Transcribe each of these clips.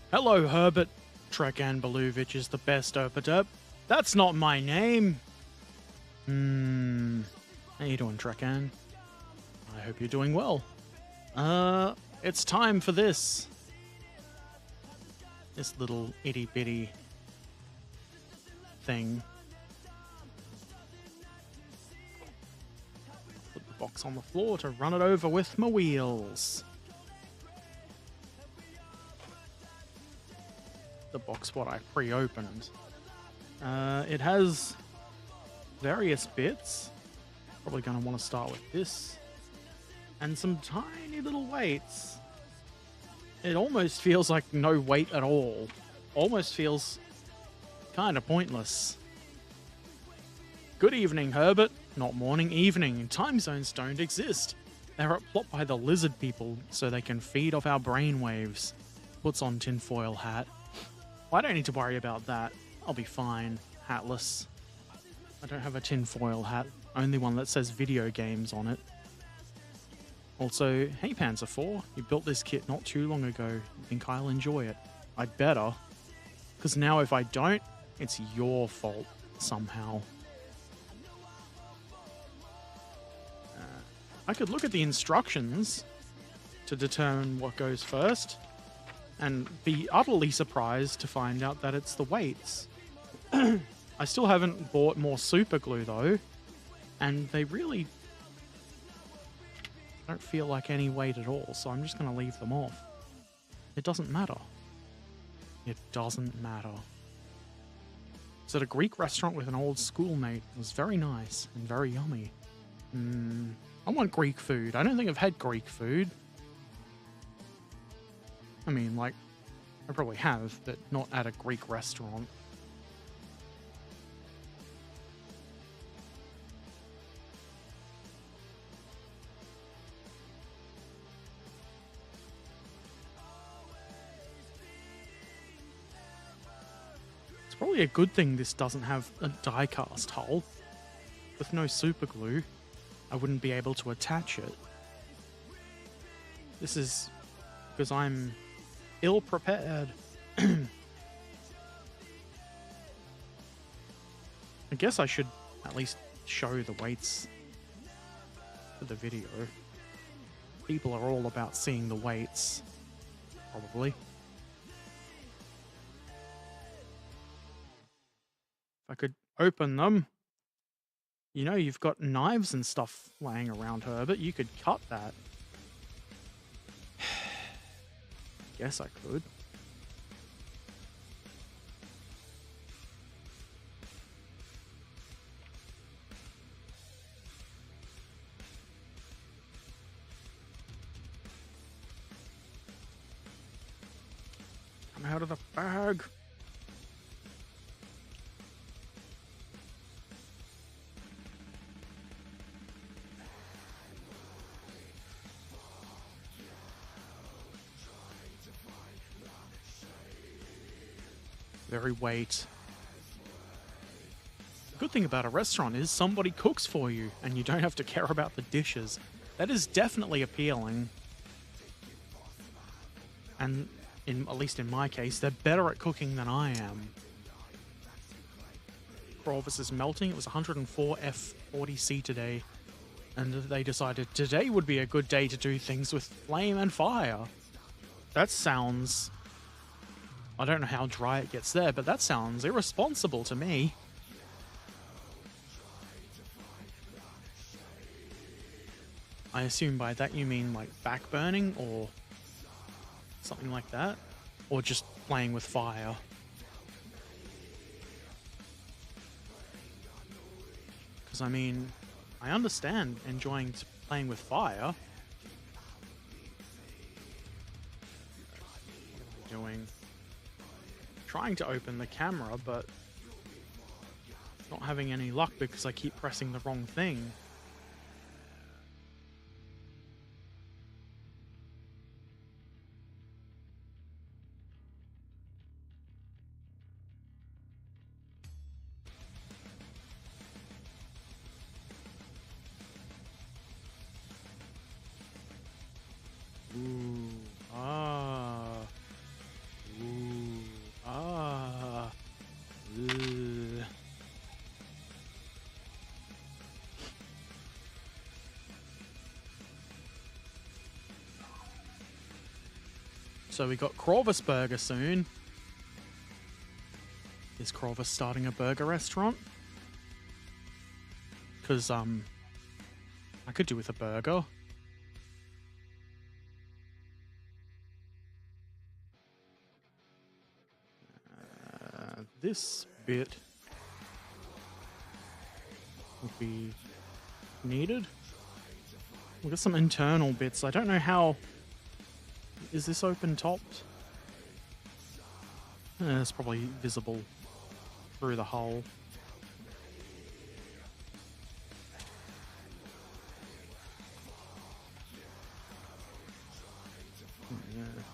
Hello, Herbert. Trekan Belovich is the best Erpaderp. That's not my name. How you doing, Trekan? I hope you're doing well. It's time for this. This little itty-bitty thing. Put the box on the floor to run it over with my wheels. The box what I pre-opened. It has various bits. Probably going to want to start with this. And some tiny little weights. It almost feels like no weight at all. Almost feels kind of pointless. Good evening, Herbert. Not morning, evening. Time zones don't exist. They're upped by the lizard people so they can feed off our brainwaves. Puts on tinfoil hat. Well, I don't need to worry about that. I'll be fine. Hatless. I don't have a tinfoil hat. Only one that says video games on it. Also, hey Panzer 4, you built this kit not too long ago. You think I'll enjoy it? I'd better. Because now if I don't, it's your fault somehow. I could look at the instructions to determine what goes first. And be utterly surprised to find out that it's the weights. I still haven't bought more super glue though, and they really don't feel like any weight at all, so I'm just going to leave them off. It doesn't matter. It doesn't matter. It's at a Greek restaurant with an old schoolmate. It was very nice and very yummy. I want Greek food. I don't think I've had Greek food. I mean, like, I probably have, but not at a Greek restaurant. It's probably a good thing this doesn't have a die-cast hull. With no super glue, I wouldn't be able to attach it. This is because I'm ill-prepared. I guess I should at least show the weights for the video. People are all about seeing the weights, probably. If I could open them. You know, you've got knives and stuff laying around, Herbert. You could cut that. Guess I could. Come out of the bag. Very weight. The good thing about a restaurant is somebody cooks for you and you don't have to care about the dishes. That is definitely appealing. And at least in my case, they're better at cooking than I am. Corvus is melting. It was 104 F40C today. And they decided today would be a good day to do things with flame and fire. That sounds... I don't know how dry it gets there, but that sounds irresponsible to me. I assume by that you mean like backburning or something like that? Or just playing with fire? Because I mean, I understand enjoying playing with fire. What am I doing? Trying to open the camera, but not having any luck because I keep pressing the wrong thing. Ooh. Ah. Ooh. So we got Corvus Burger soon. Is Corvus starting a burger restaurant? Because, I could do with a burger. This bit would be needed. We've got some internal bits. I don't know how... Is this open topped? It's probably visible through the hull.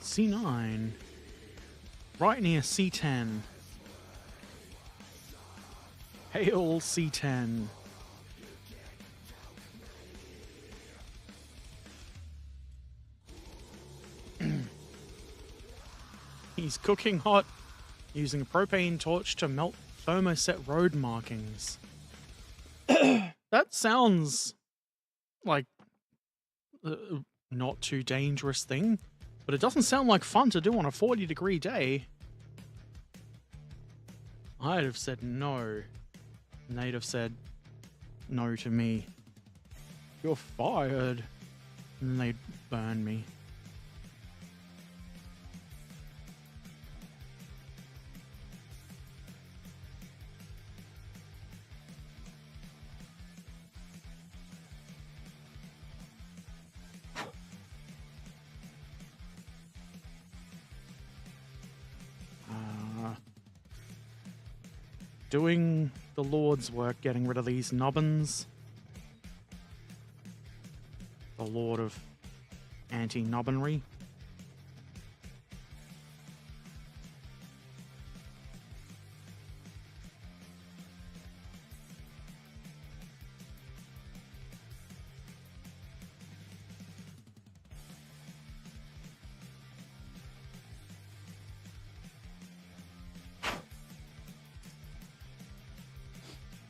C9. Right near C10. Hail C10. He's cooking hot, using a propane torch to melt thermoset road markings. That sounds like a not too dangerous thing, but it doesn't sound like fun to do on a 40-degree day. I'd have said no, and they'd have said no to me. You're fired. And they'd burn me. Doing the Lord's work, getting rid of these nubbins. The Lord of anti-nubbinry.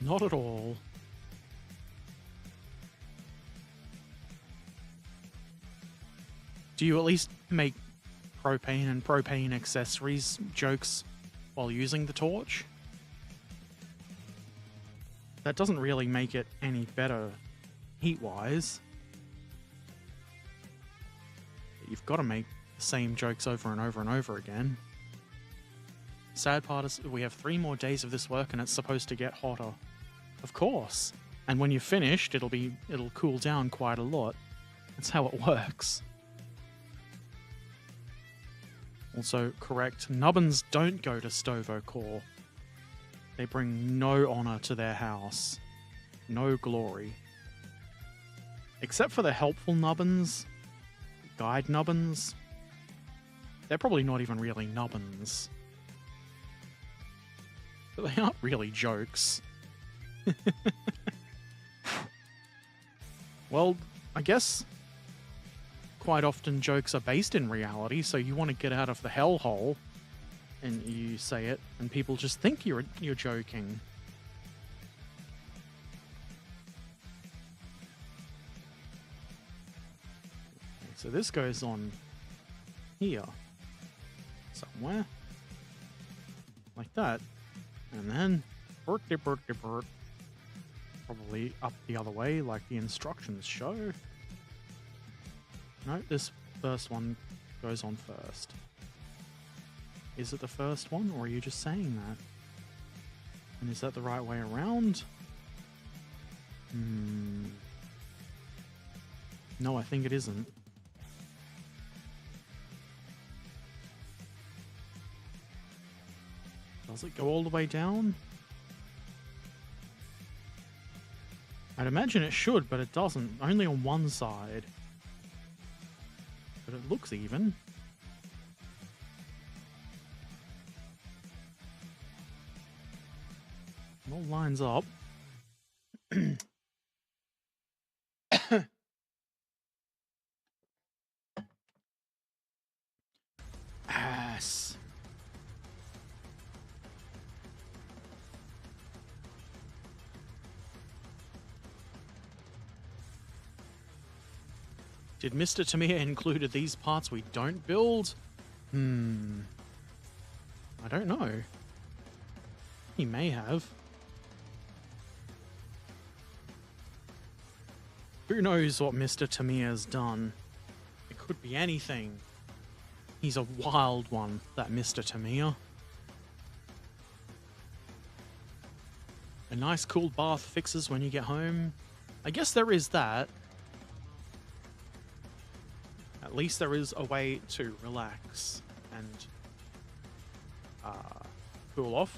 Not at all. Do you at least make propane and propane accessories jokes while using the torch? That doesn't really make it any better heat-wise. You've got to make the same jokes over and over and over again. Sad part is we have 3 more days of this work and it's supposed to get hotter. Of course. And when you're finished, it'll cool down quite a lot. That's how it works. Also, correct, nubbins don't go to Stovo Core. They bring no honor to their house. No glory. Except for the helpful nubbins, guide nubbins. They're probably not even really nubbins. But they aren't really jokes. Well, I guess quite often jokes are based in reality, so you want to get out of the hellhole, and you say it, and people just think you're joking. Okay, so this goes on here, somewhere, like that, and then probably up the other way, like the instructions show. No, this first one goes on first. Is it the first one, or are you just saying that? And is that the right way around? No, I think it isn't. Does it go all the way down? I'd imagine it should, but it doesn't. Only on one side. But it looks even. It all lines up. Ass. Did Mr. Tamiya include these parts we don't build? I don't know. He may have. Who knows what Mr. Tamiya's done? It could be anything. He's a wild one, that Mr. Tamiya. A nice cool bath fixes when you get home. I guess there is that. At least there is a way to relax and cool off.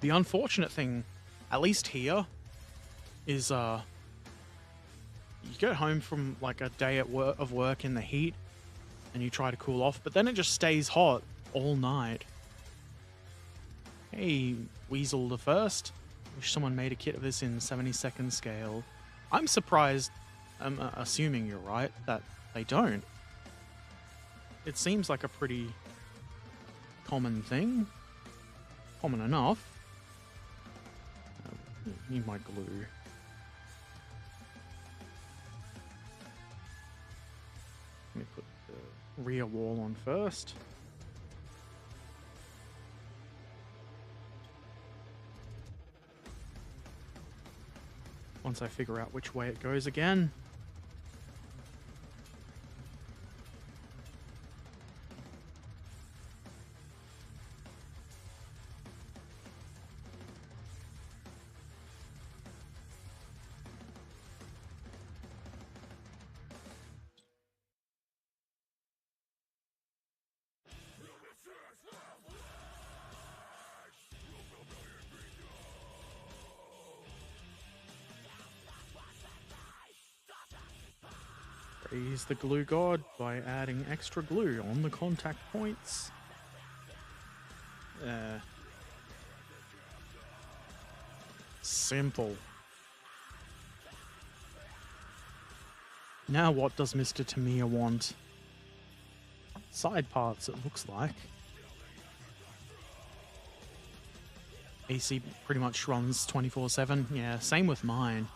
The unfortunate thing, at least here, is you get home from like a day of work in the heat and you try to cool off, but then it just stays hot all night. Hey, Weasel the First. Wish someone made a kit of this in 70-second scale. I'm surprised, I'm assuming you're right, that they don't. It seems like a pretty common thing. Common enough. Need my glue. Let me put the rear wall on first. Once I figure out which way it goes again. Praise the glue god by adding extra glue on the contact points. Simple. Now what does Mr. Tamiya want? Side parts, it looks like. AC pretty much runs 24/7. Yeah, same with mine.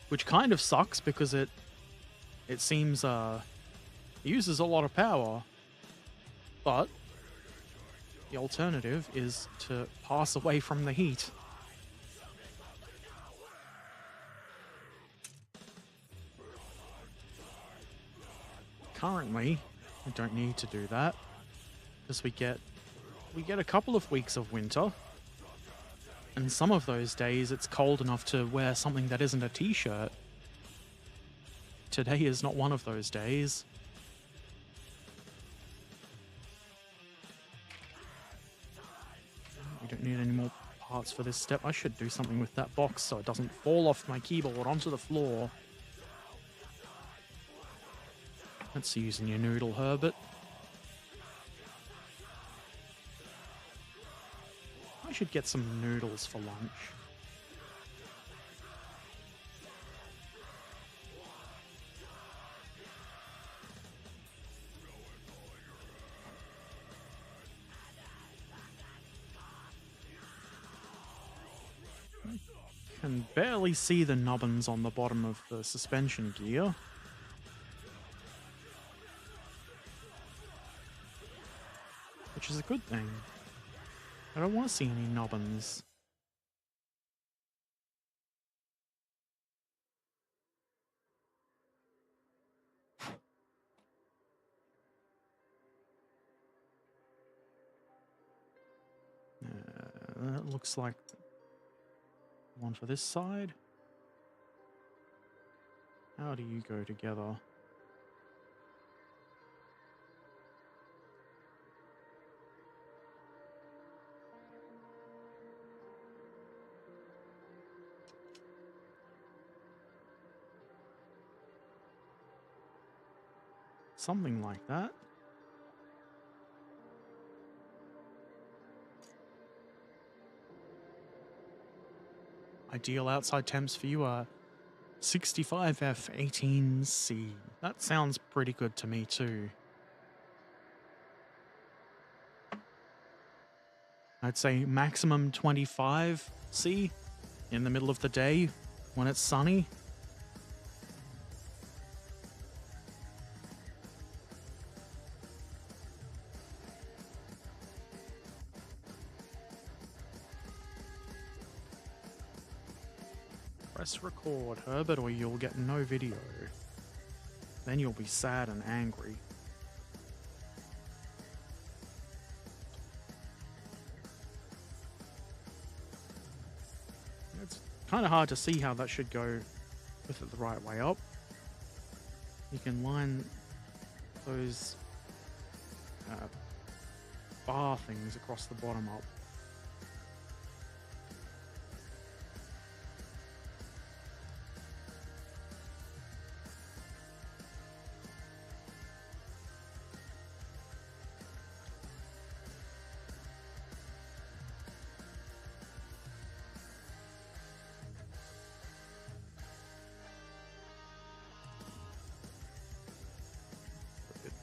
Which kind of sucks because it seems it uses a lot of power, but the alternative is to pass away from the heat. Currently, we don't need to do that because we get a couple of weeks of winter, and some of those days it's cold enough to wear something that isn't a t-shirt. Today is not one of those days. We don't need any more parts for this step. I should do something with that box so it doesn't fall off my keyboard onto the floor. That's using your noodle, Herbert. I should get some noodles for lunch. Can barely see the nubbins on the bottom of the suspension gear. Which is a good thing. I don't want to see any nubbins. That looks like one for this side. How do you go together? Something like that. Ideal outside temps for you are 65F18C. That sounds pretty good to me too. I'd say maximum 25C in the middle of the day when it's sunny. Press record, Herbert, or you'll get no video. Then you'll be sad and angry. It's kind of hard to see how that should go with it the right way up. You can line those bar things across the bottom up.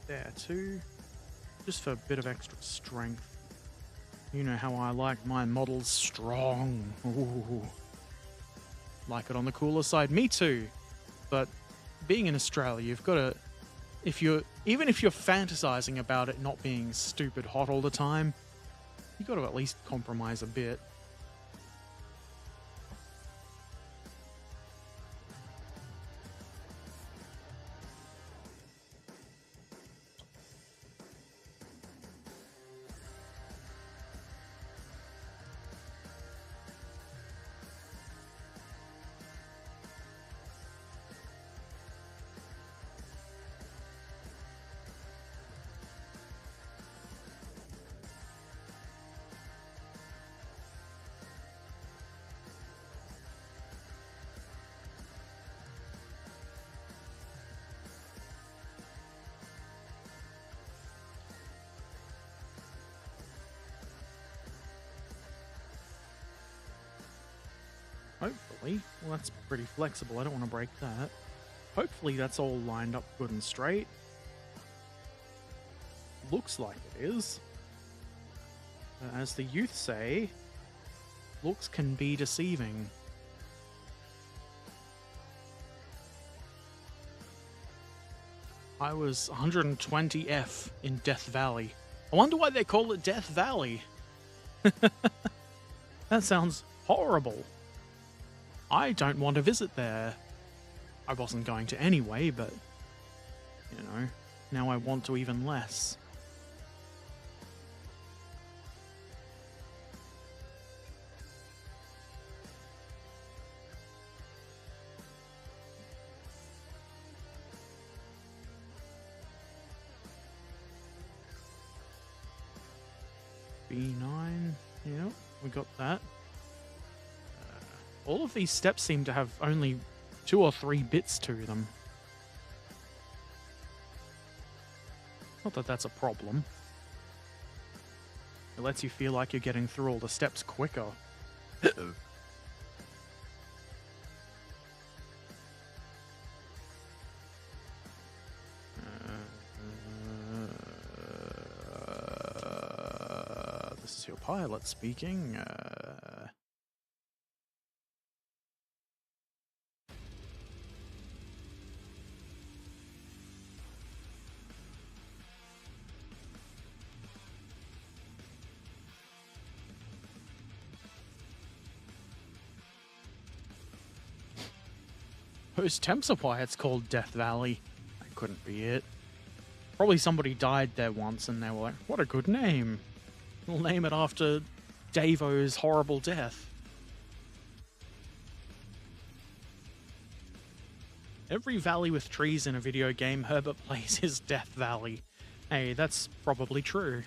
There too, just for a bit of extra strength. You know how I like my models strong. Ooh. Like it on the cooler side. Me too. But being in Australia, you've got to, even if you're fantasizing about it not being stupid hot all the time, you've got to at least compromise a bit. Hopefully. Well, that's pretty flexible. I don't want to break that. Hopefully that's all lined up good and straight. Looks like it is. As the youth say, looks can be deceiving. I was 120F in Death Valley. I wonder why they call it Death Valley. That sounds horrible. I don't want to visit there. I wasn't going to anyway, but, you know, now I want to even less. B9, yep, we got that. All of these steps seem to have only 2 or 3 bits to them. Not that that's a problem. It lets you feel like you're getting through all the steps quicker. This is your pilot speaking. Those temps are why it's called Death Valley. That couldn't be it. Probably somebody died there once and they were like, what a good name. We'll name it after Davo's horrible death. Every valley with trees in a video game Herbert plays is Death Valley. Hey, that's probably true.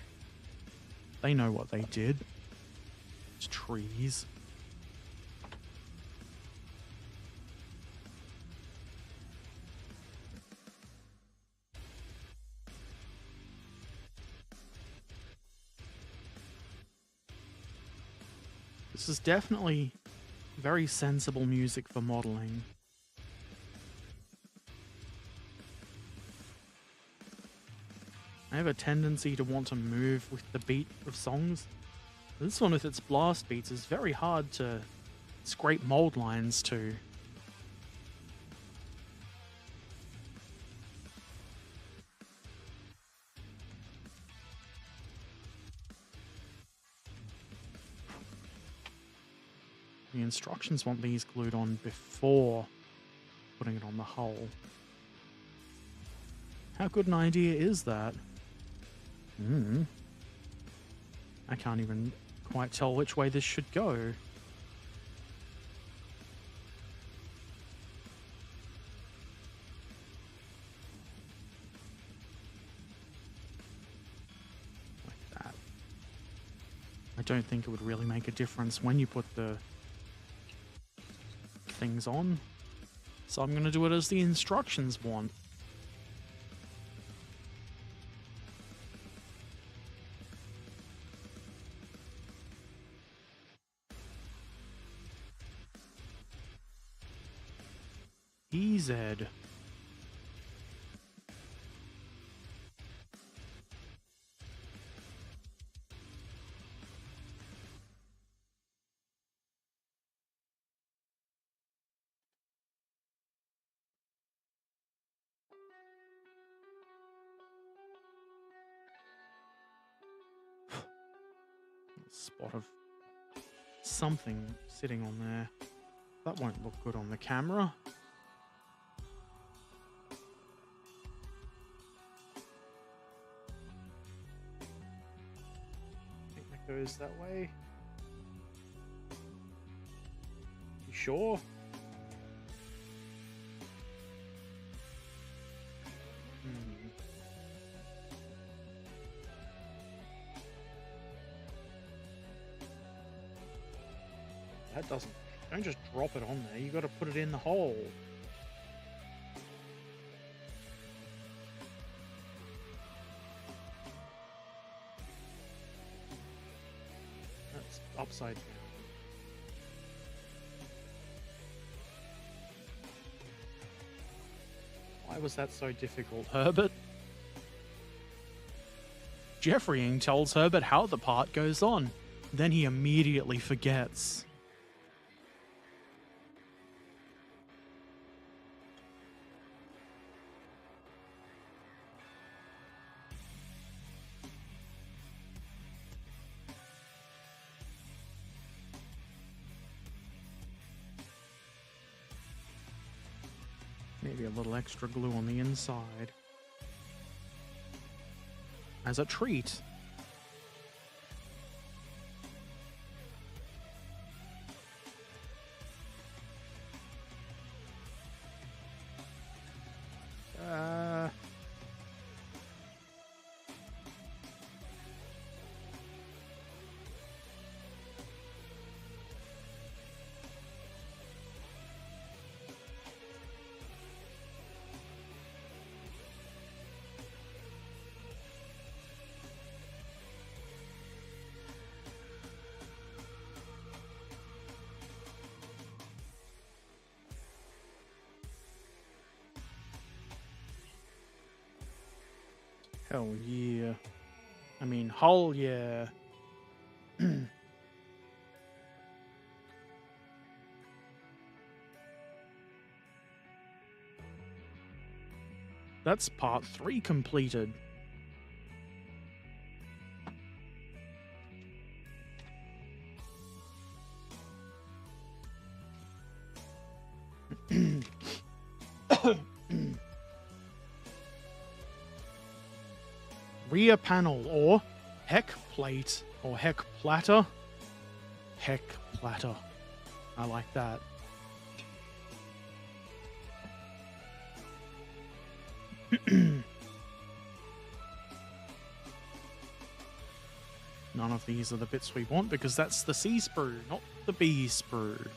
They know what they did. It's trees. This is definitely very sensible music for modeling. I have a tendency to want to move with the beat of songs. This one with its blast beats is very hard to scrape mold lines to. The instructions want these glued on before putting it on the hull. How good an idea is that? I can't even quite tell which way this should go. Like that. I don't think it would really make a difference when you put the things on. So I'm going to do it as the instructions want. EZ. Spot of something sitting on there. That won't look good on the camera. I think that goes that way. You sure? That doesn't... Don't just drop it on there. You got to put it in the hole. That's upside down. Why was that so difficult, Herbert? Jeffreying tells Herbert how the part goes on. Then he immediately forgets. Maybe a little extra glue on the inside. As a treat. Hell yeah. I mean, hull yeah. That's part 3 completed. Rear panel, or heck plate, or heck platter. Heck platter. I like that. None of these are the bits we want because that's the C sprue, not the B sprue.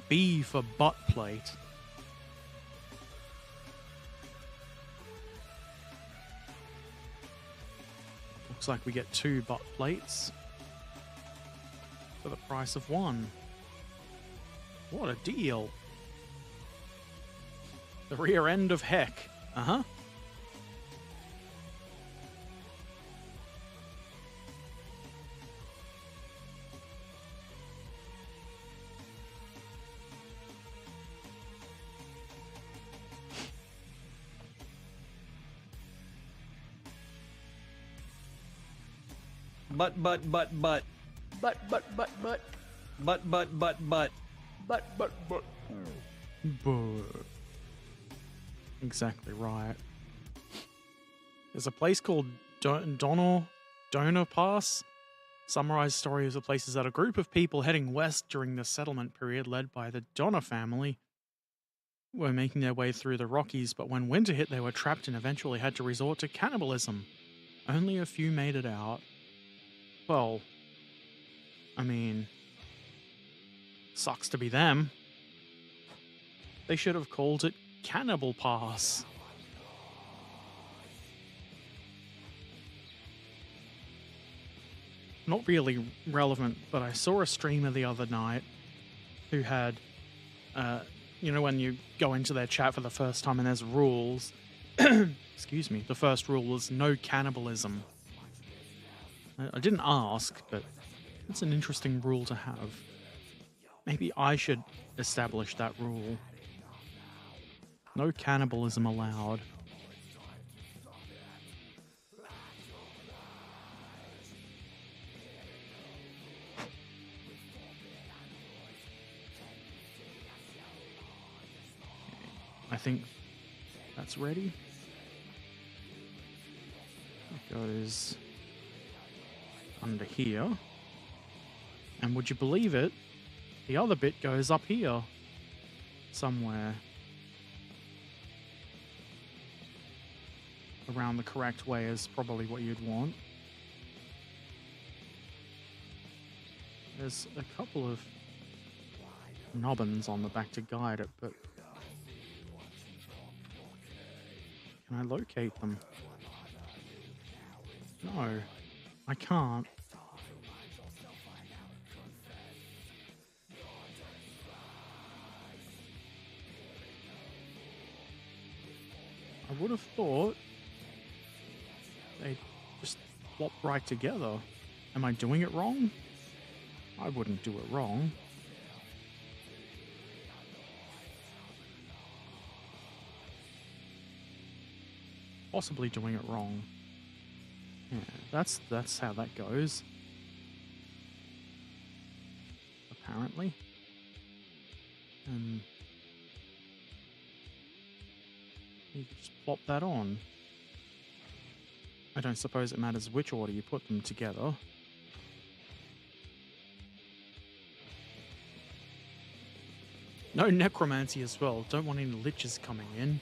B for butt plate. Looks like we get 2 butt plates for the price of 1. What a deal. The rear end of heck. Uh-huh. But. But. Exactly right. There's a place called Donor Pass. Summarized stories of places that a group of people heading west during the settlement period, led by the Donner family, were making their way through the Rockies, but when winter hit, they were trapped and eventually had to resort to cannibalism. Only a few made it out. Well, I mean, sucks to be them. They should have called it Cannibal Pass. Not really relevant, but I saw a streamer the other night who had, you know, when you go into their chat for the first time and there's rules. Excuse me. The first rule was no cannibalism. I didn't ask, but it's an interesting rule to have. Maybe I should establish that rule. No cannibalism allowed. I think that's ready. It goes under here. And would you believe it? The other bit goes up here somewhere. Around the correct way is probably what you'd want. There's a couple of nubbins on the back to guide it, but can I locate them? No, I can't. I would have thought they just flop right together. Am I doing it wrong? I wouldn't do it wrong. Possibly doing it wrong. Yeah, that's how that goes. Apparently. And you just plop that on. I don't suppose it matters which order you put them together. No necromancy as well. Don't want any liches coming in.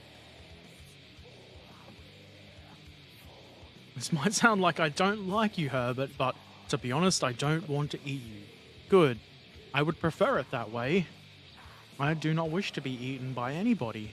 This might sound like I don't like you, Herbert, but to be honest, I don't want to eat you. Good. I would prefer it that way. I do not wish to be eaten by anybody.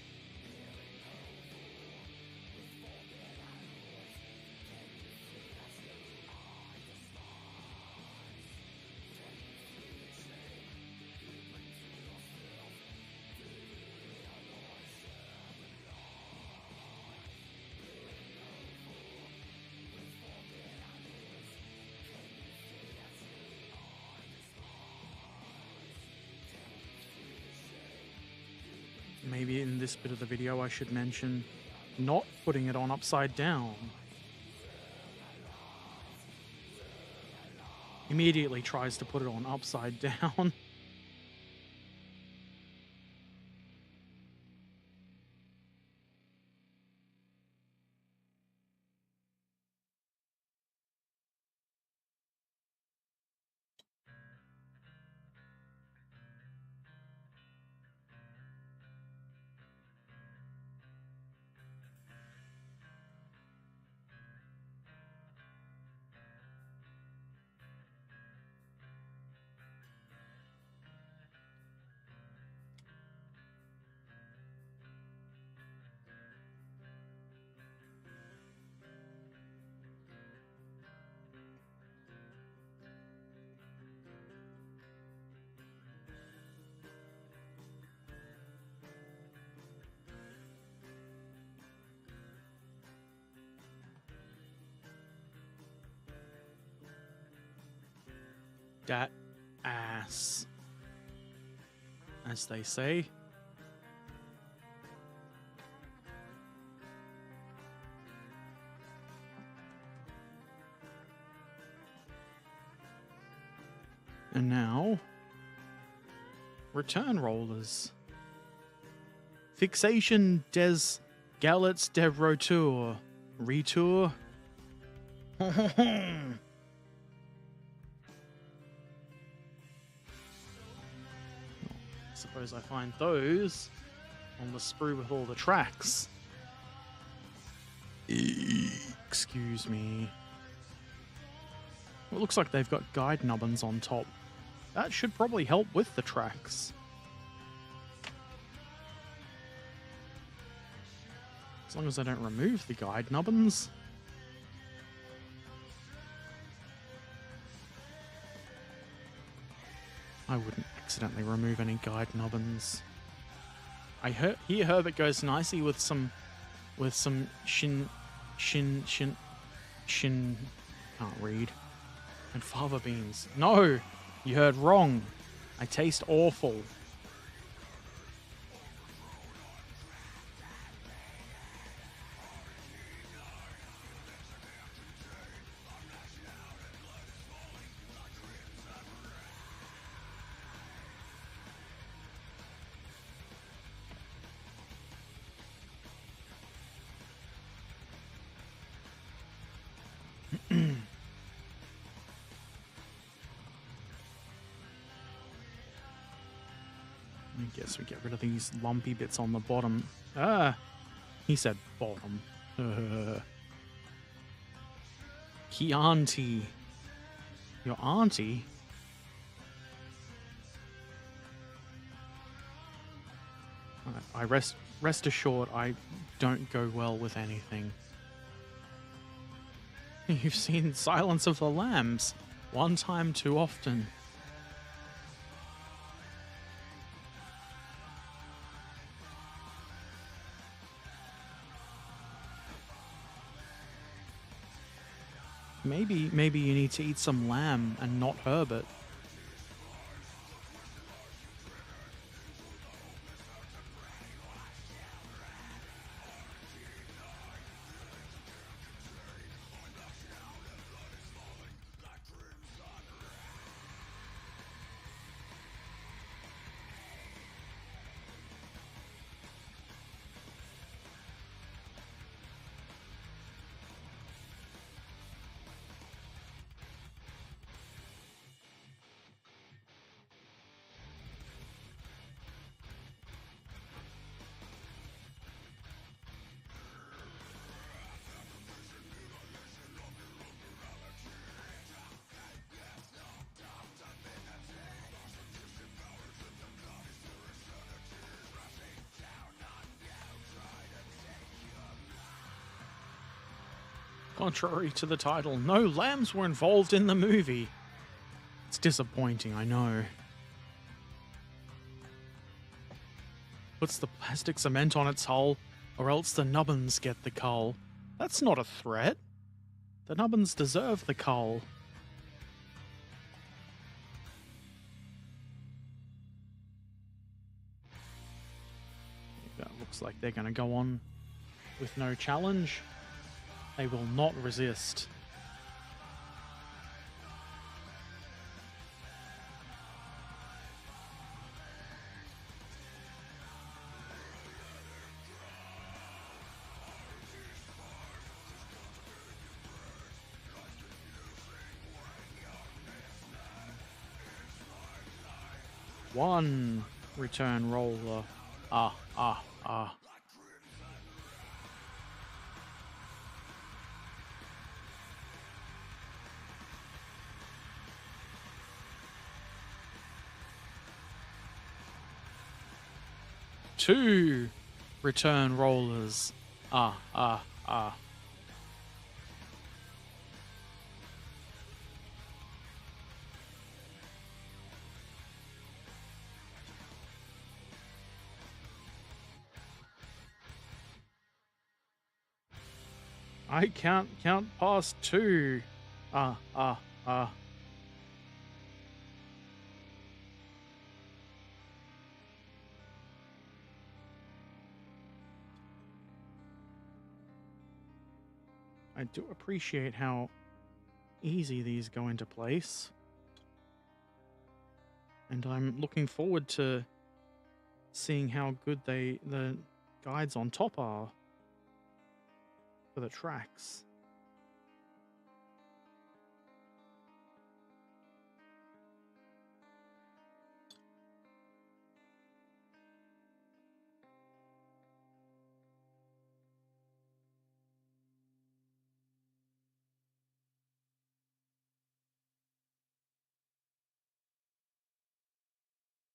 Maybe in this bit of the video I should mention not putting it on upside down. Immediately tries to put it on upside down. That ass, as they say. And now return rollers. Fixation des galets de retour. Retour. Suppose I find those on the sprue with all the tracks. Excuse me. Well, it looks like they've got guide nubbins on top. That should probably help with the tracks. As long as I don't remove the guide nubbins. I wouldn't accidentally remove any guide nubbins. I hear Herbert goes nicely with some shin, can't read, and fava beans. No, you heard wrong. I taste awful. I guess we get rid of these lumpy bits on the bottom. Ah, he said bottom. Chianti. Your auntie? I rest assured I don't go well with anything. You've seen Silence of the Lambs one time too often. Maybe you need to eat some lamb and not Herbert. Contrary to the title, no lambs were involved in the movie. It's disappointing, I know. Puts the plastic cement on its hull, or else the nubbins get the cull. That's not a threat. The nubbins deserve the cull. That looks like they're going to go on with no challenge. They will not resist. One return roller. Ah. 2 return rollers. Ah. I can't count past 2. Ah. I do appreciate how easy these go into place. And I'm looking forward to seeing how good the guides on top are for the tracks.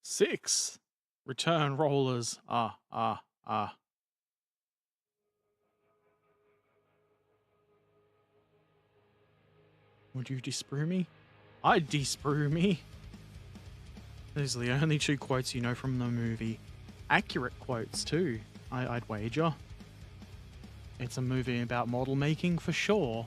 Six. Return rollers. Ah. Would you disprue me? I'd disprue me. Those are the only two quotes you know from the movie. Accurate quotes, too, I'd wager. It's a movie about model making for sure.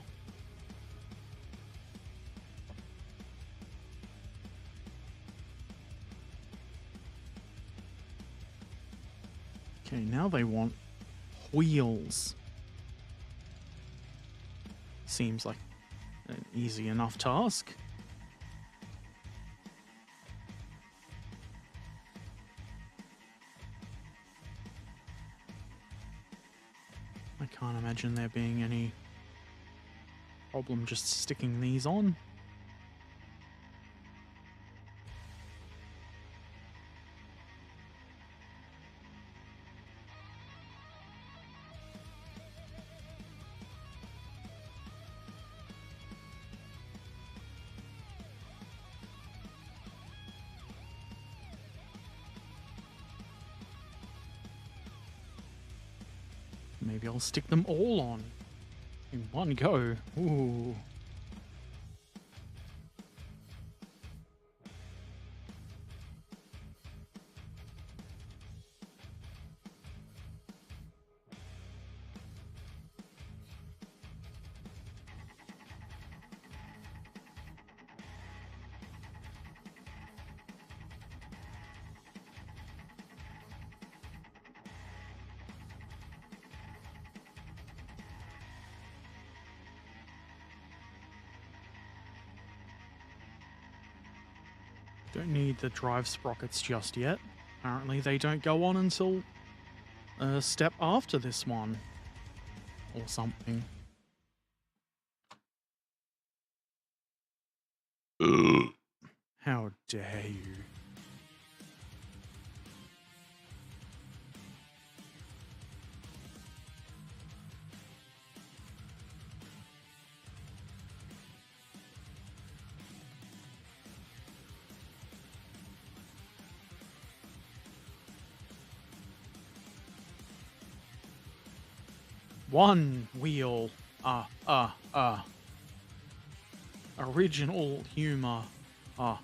Okay, now they want wheels. Seems like an easy enough task. I can't imagine there being any problem just sticking these on. Maybe I'll stick them all on in one go. Ooh. Don't need the drive sprockets just yet. Apparently they don't go on until a step after this one. Or something. Ugh. How dare you? One wheel. Original humor. Ah.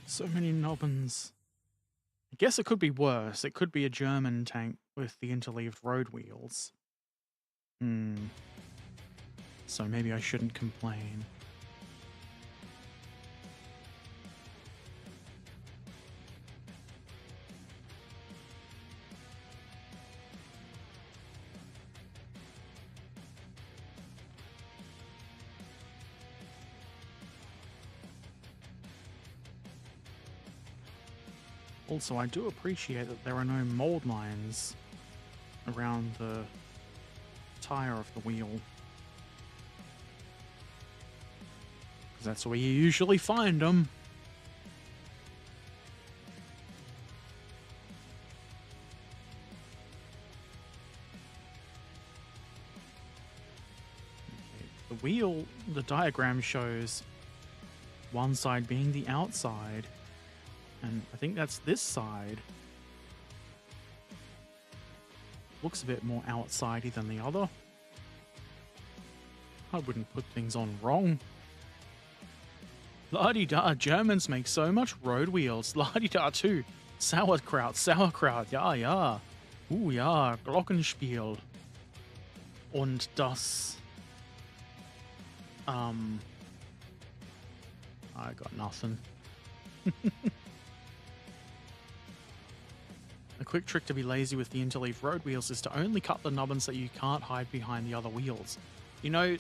So many nubbins. I guess it could be worse. It could be a German tank with the interleaved road wheels. so maybe I shouldn't complain. Also, I do appreciate that there are no mold lines around the tire of the wheel. Because that's where you usually find them. The wheel, the diagram shows one side being the outside. And I think that's this side. Looks a bit more outsidey than the other. I wouldn't put things on wrong. La-di-da, Germans make so much road wheels. La-di-da too. Sauerkraut, ja, ja. Ja, Glockenspiel. Und das... I got nothing. A quick trick to be lazy with the interleaf road wheels is to only cut the nubbins that you can't hide behind the other wheels. You know,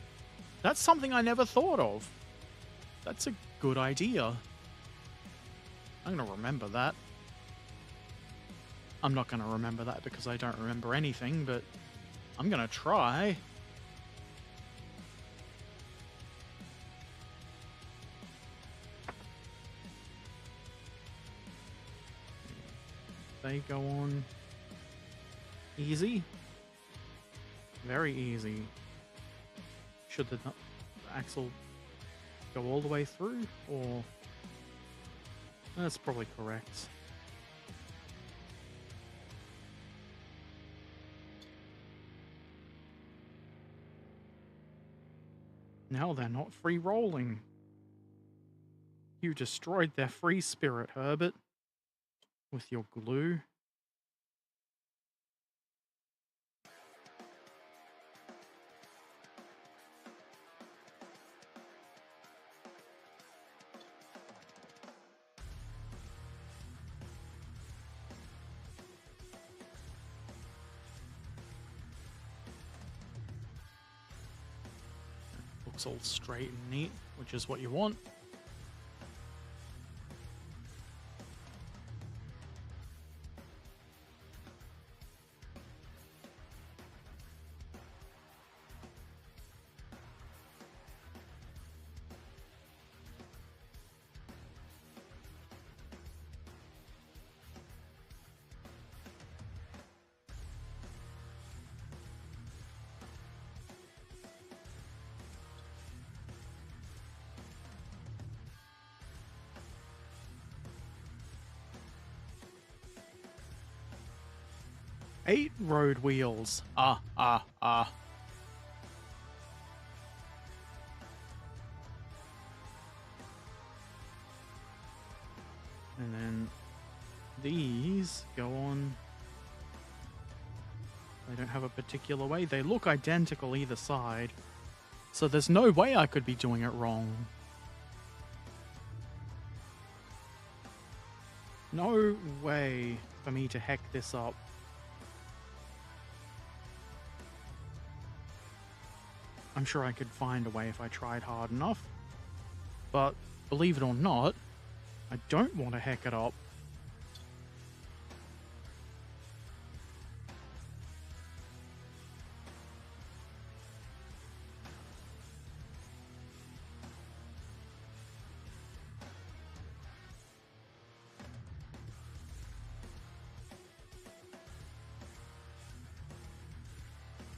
that's something I never thought of. That's a good idea. I'm going to remember that. I'm not going to remember that because I don't remember anything, but I'm going to try. They go on easy. Very easy. Should the axle go all the way through, or... That's probably correct. Now they're not free rolling. You destroyed their free spirit, Herbert. With your glue. Looks all straight and neat, which is what you want. Eight road wheels. And then these go on. They don't have a particular way. They look identical either side. So there's no way I could be doing it wrong. No way for me to heck this up. I'm sure I could find a way if I tried hard enough. But believe it or not, I don't want to heck it up.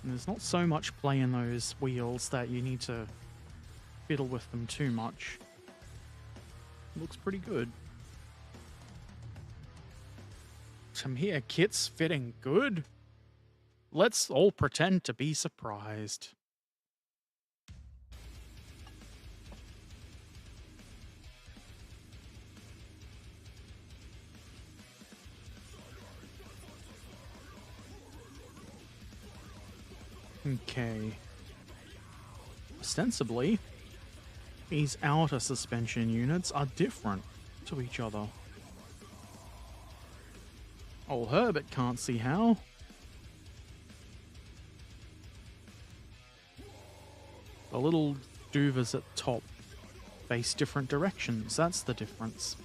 And there's not so much play in those wheels that you need to fiddle with them too much. Looks pretty good. Tamiya kit's fitting good. Let's all pretend to be surprised. Okay. ostensibly, these outer suspension units are different to each other. Old Herbert can't see how. The little doovers at the top face different directions, that's the difference.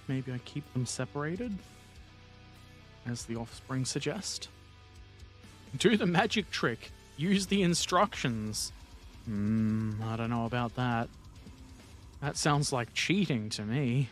Maybe I keep them separated, as the offspring suggest. Do the magic trick. Use the instructions. I don't know about that. That sounds like cheating to me.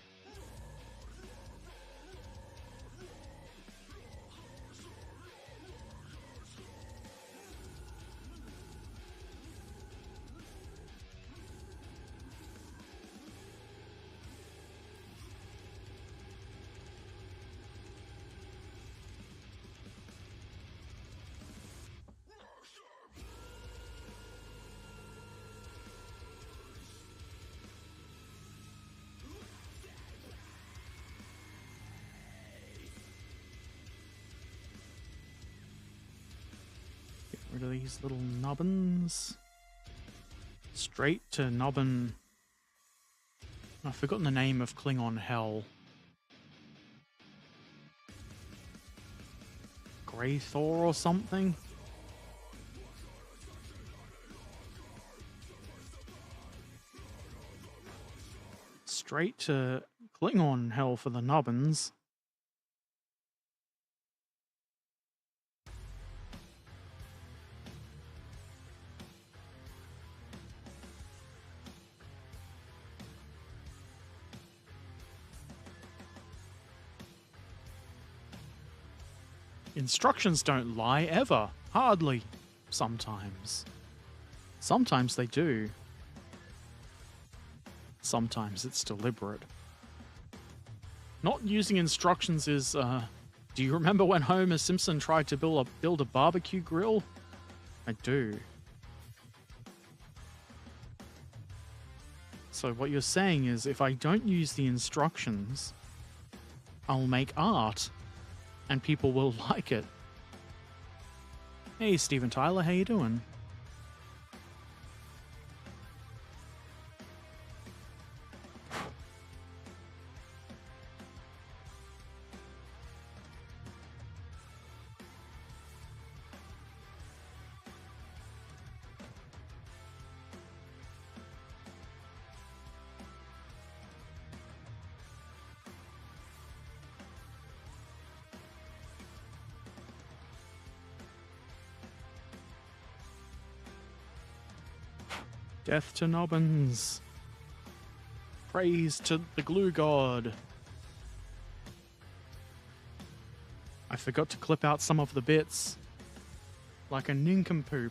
Rid of these little nubbins. Straight to nubbin. I've forgotten the name of Klingon hell. Grey Thor or something? Straight to Klingon hell for the nubbins. Instructions don't lie, ever. Hardly. Sometimes. Sometimes they do. Sometimes it's deliberate. Not using instructions is, do you remember when Homer Simpson tried to build a barbecue grill? I do. So what you're saying is, if I don't use the instructions, I'll make art. And people will like it. Hey, Steven Tyler, how you doing? Death to Nobbins. Praise to the glue god. I forgot to clip out some of the bits. Like a nincompoop.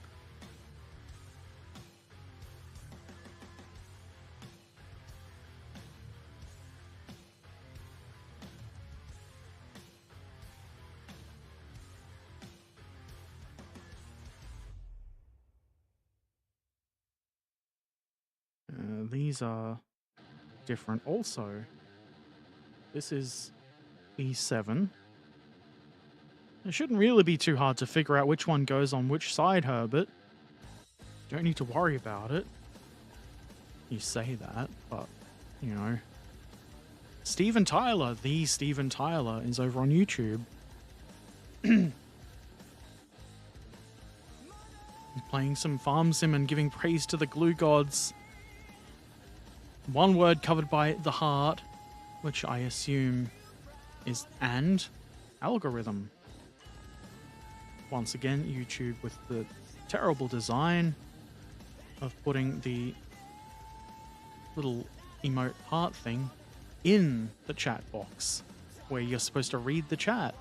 These are different also. This is E7. It shouldn't really be too hard to figure out which one goes on which side, Herbert. Don't need to worry about it. You say that, but, you know. Steven Tyler, the Steven Tyler, is over on YouTube. Playing some farm sim and giving praise to the glue gods. One word covered by the heart, which I assume is and algorithm. Once again, YouTube with the terrible design of putting the little emote heart thing in the chat box where you're supposed to read the chat.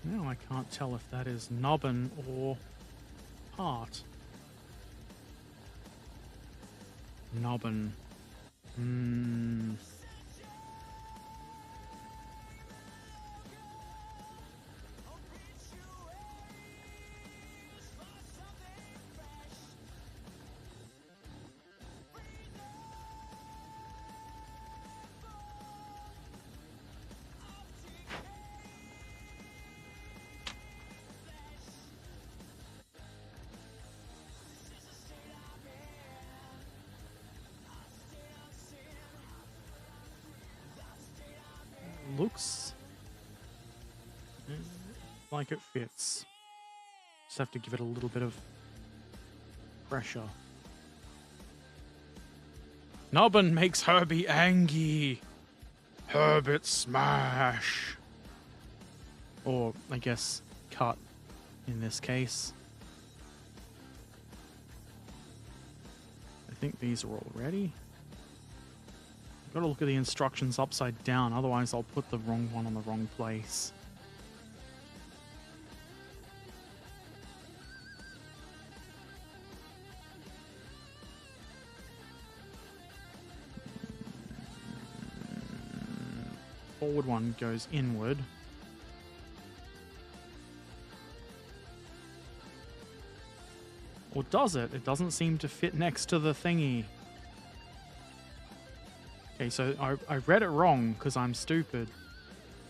Now I can't tell if that is nubbin or heart. Nubbin. Looks like it fits. Just have to give it a little bit of pressure. Nubbin makes Herbie angry. Herbert smash. Or, I guess, cut in this case. I think these are all ready. Gotta look at the instructions upside down, otherwise I'll put the wrong one on the wrong place. Forward one goes inward. Or does it? It doesn't seem to fit next to the thingy. Okay, so I read it wrong because I'm stupid.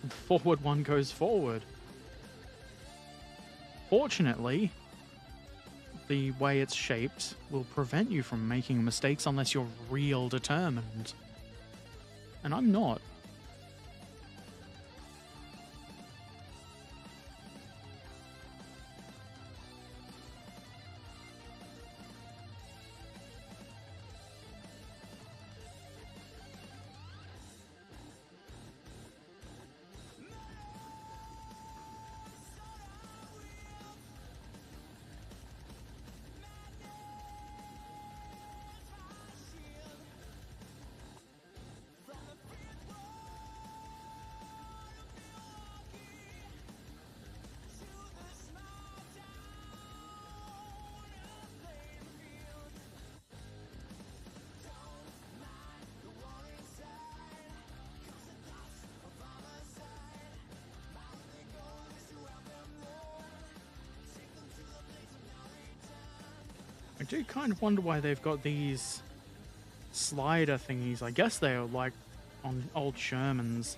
The forward one goes forward. Fortunately, the way it's shaped will prevent you from making mistakes unless you're real determined. And I'm not. I do kind of wonder why they've got these slider thingies. I guess they are like on old Shermans,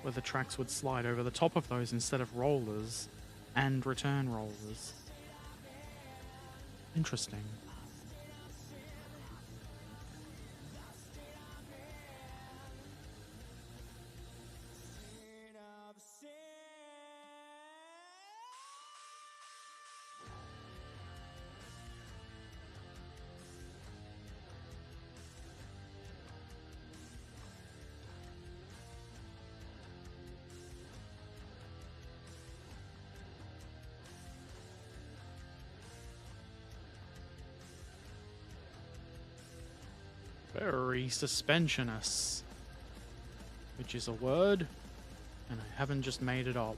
where the tracks would slide over the top of those instead of rollers and return rollers. Interesting. Very suspensionous, which is a word, and I haven't just made it up.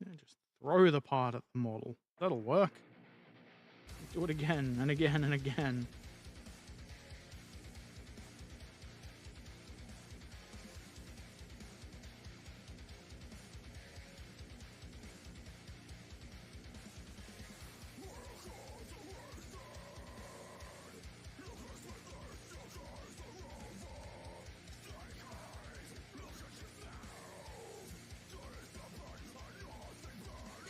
Yeah, just throw the part at the model. That'll work. Do it again and again and again.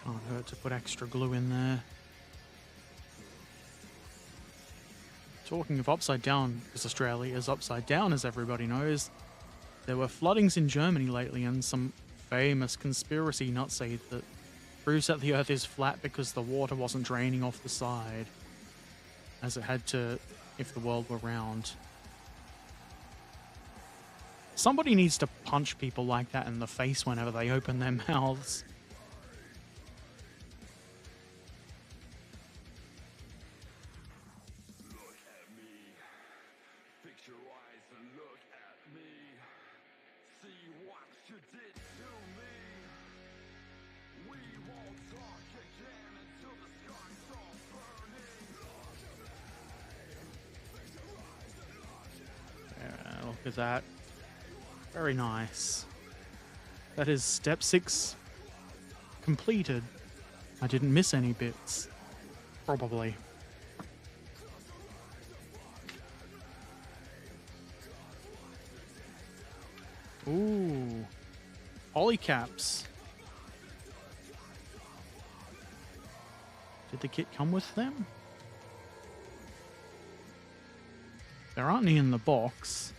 Can't hurt to put extra glue in there. Talking of upside down, because Australia is upside down, as everybody knows, there were floodings in Germany lately and some famous conspiracy nuts say that proves that the Earth is flat because the water wasn't draining off the side, as it had to if the world were round. Somebody needs to punch people like that in the face whenever they open their mouths. Look at that. Very nice. That is step 6 completed. I didn't miss any bits. Probably. Ooh. Polycaps. Did the kit come with them? There aren't any in the box.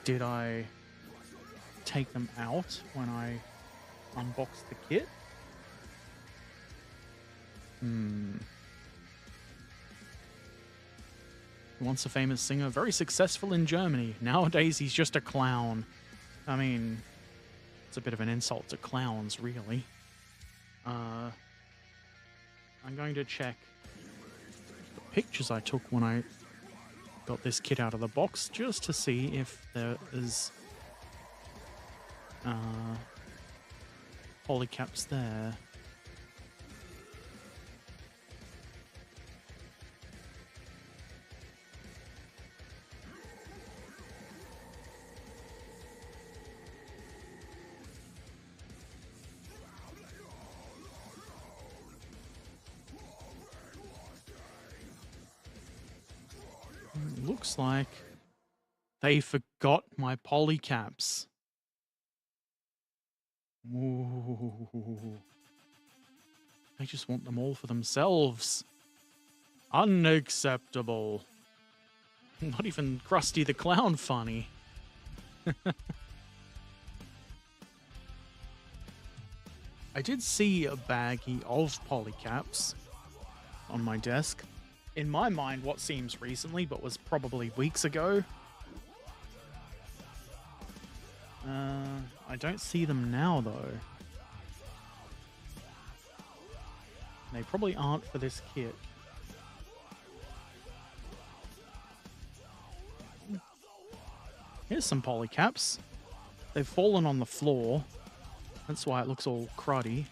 Did I take them out when I unboxed the kit? Once a famous singer, very successful in Germany. Nowadays, he's just a clown. I mean, it's a bit of an insult to clowns, really. I'm going to check the pictures I took when I got this kit out of the box, just to see if there is polycaps there. Looks like they forgot my polycaps. Ooh. They just want them all for themselves. Unacceptable. Not even Krusty the Clown funny. I did see a baggie of polycaps on my desk. In my mind, what seems recently, but was probably weeks ago. I don't see them now, though. They probably aren't for this kit. Here's some polycaps. They've fallen on the floor. That's why it looks all cruddy.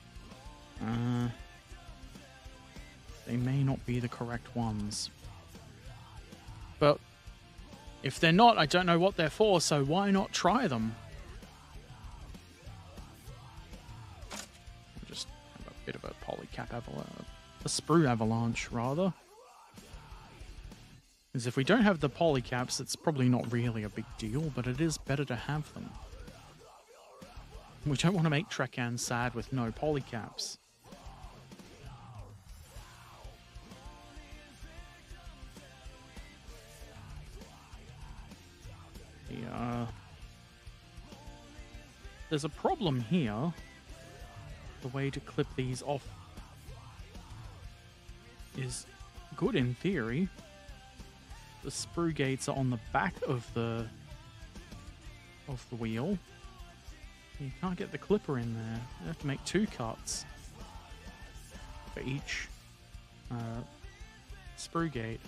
They may not be the correct ones. But if they're not, I don't know what they're for, so why not try them? I'll just have a bit of a polycap avalanche. A sprue avalanche, rather. Because if we don't have the polycaps, it's probably not really a big deal, but it is better to have them. We don't want to make Trekkan sad with no polycaps. There's a problem here. The way to clip these off is good in theory. The sprue gates are on the back of the wheel. You can't get the clipper in there. You have to make 2 cuts for each sprue gate.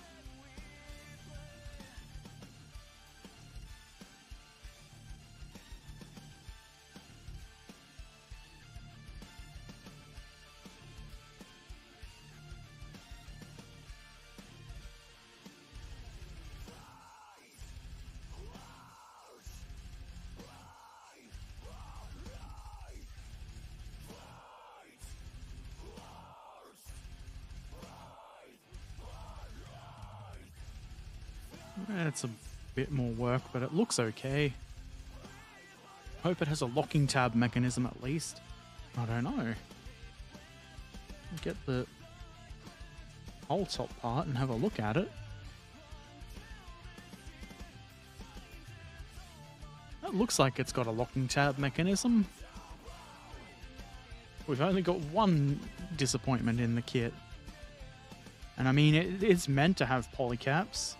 It's a bit more work, but it looks okay. Hope it has a locking tab mechanism at least. I don't know. Get the whole top part and have a look at it. That looks like it's got a locking tab mechanism. We've only got one disappointment in the kit. And I mean, it's meant to have polycaps,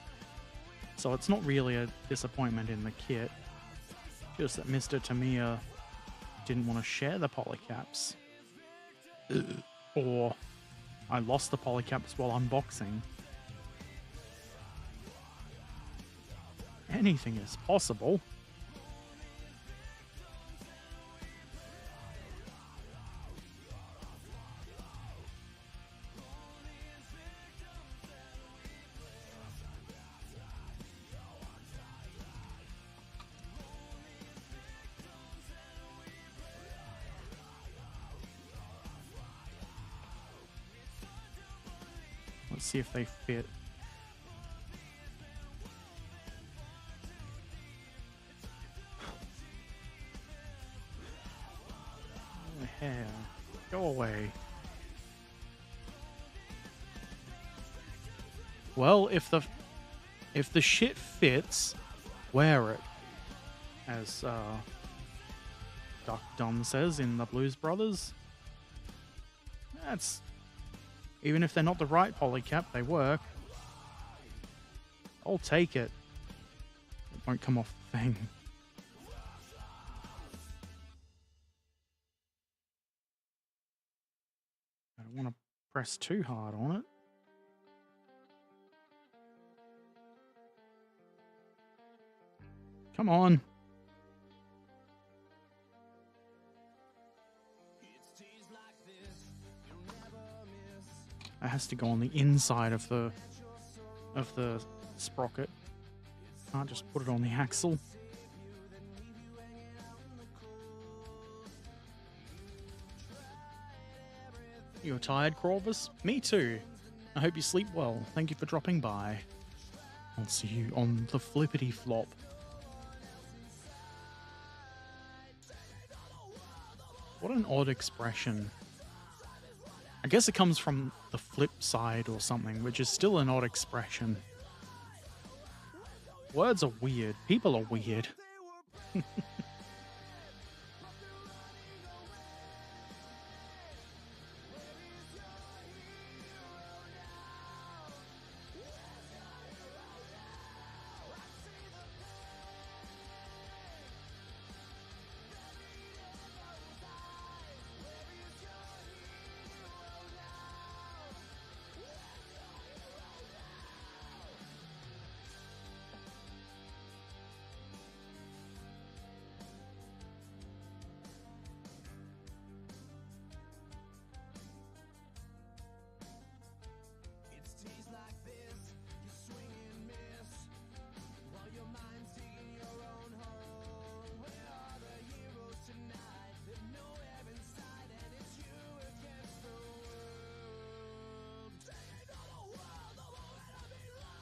so it's not really a disappointment in the kit. Just that Mr. Tamiya didn't want to share the polycaps. Or I lost the polycaps while unboxing. Anything is possible. Let's see if they fit. Hair, go away. Well, if the shit fits, wear it, as Duck Dunn says in the Blues Brothers. That's, even if they're not the right polycap, they work. I'll take it. It won't come off the thing. I don't want to press too hard on it. Come on. It has to go on the inside of the sprocket. Can't just put it on the axle. You're tired, Corvus? Me too. I hope you sleep well. Thank you for dropping by. I'll see you on the flippity flop. What an odd expression. I guess it comes from the flip side or something, which is still an odd expression. Words are weird. People are weird.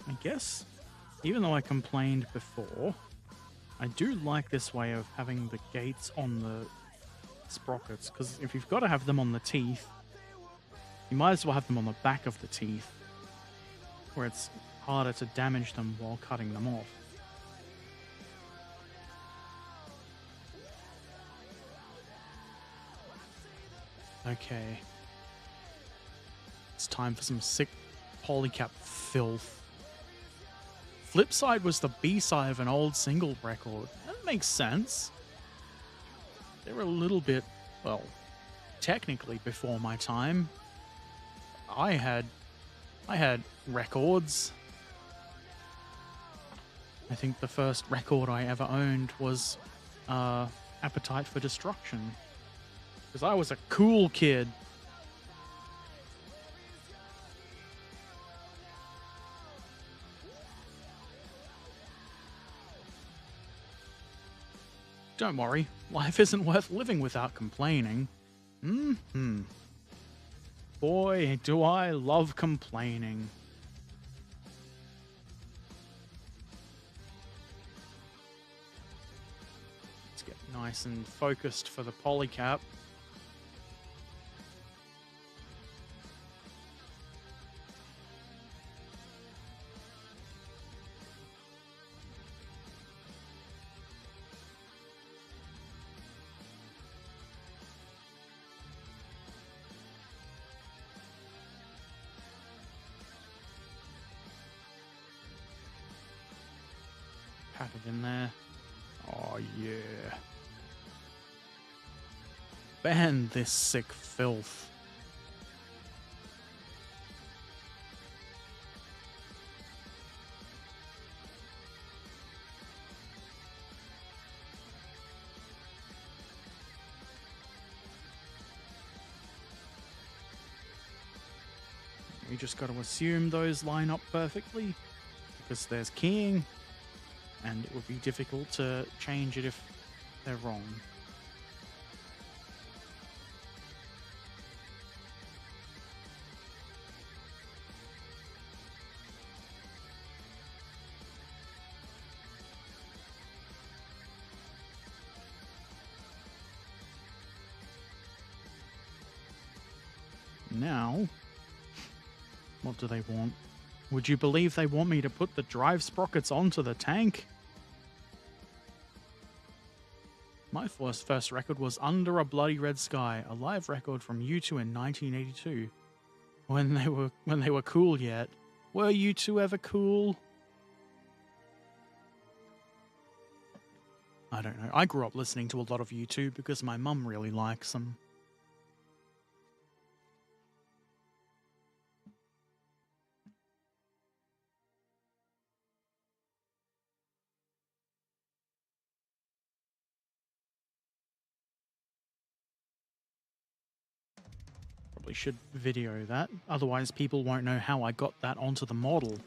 I guess, even though I complained before, I do like this way of having the gates on the sprockets, because if you've got to have them on the teeth, you might as well have them on the back of the teeth, where it's harder to damage them while cutting them off. Okay. It's time for some sick Polycap filth. Flipside was the B-side of an old single record. That makes sense. They were a little bit, well, technically before my time. I had records. I think the first record I ever owned was Appetite for Destruction. Because I was a cool kid. Don't worry, life isn't worth living without complaining. Boy, do I love complaining. Let's get nice and focused for the Polycap. pack it in there. Oh, yeah. Ban this sick filth. We just got to assume those line up perfectly, because there's keying, and it would be difficult to change it if they're wrong. Now, what do they want? Would you believe they want me to put the drive sprockets onto the tank? My first record was Under a Bloody Red Sky, a live record from U2 in 1982. When they were cool yet. Were U2 ever cool? I don't know. I grew up listening to a lot of U2 because my mum really likes them. Probably should video that, otherwise people won't know how I got that onto the model.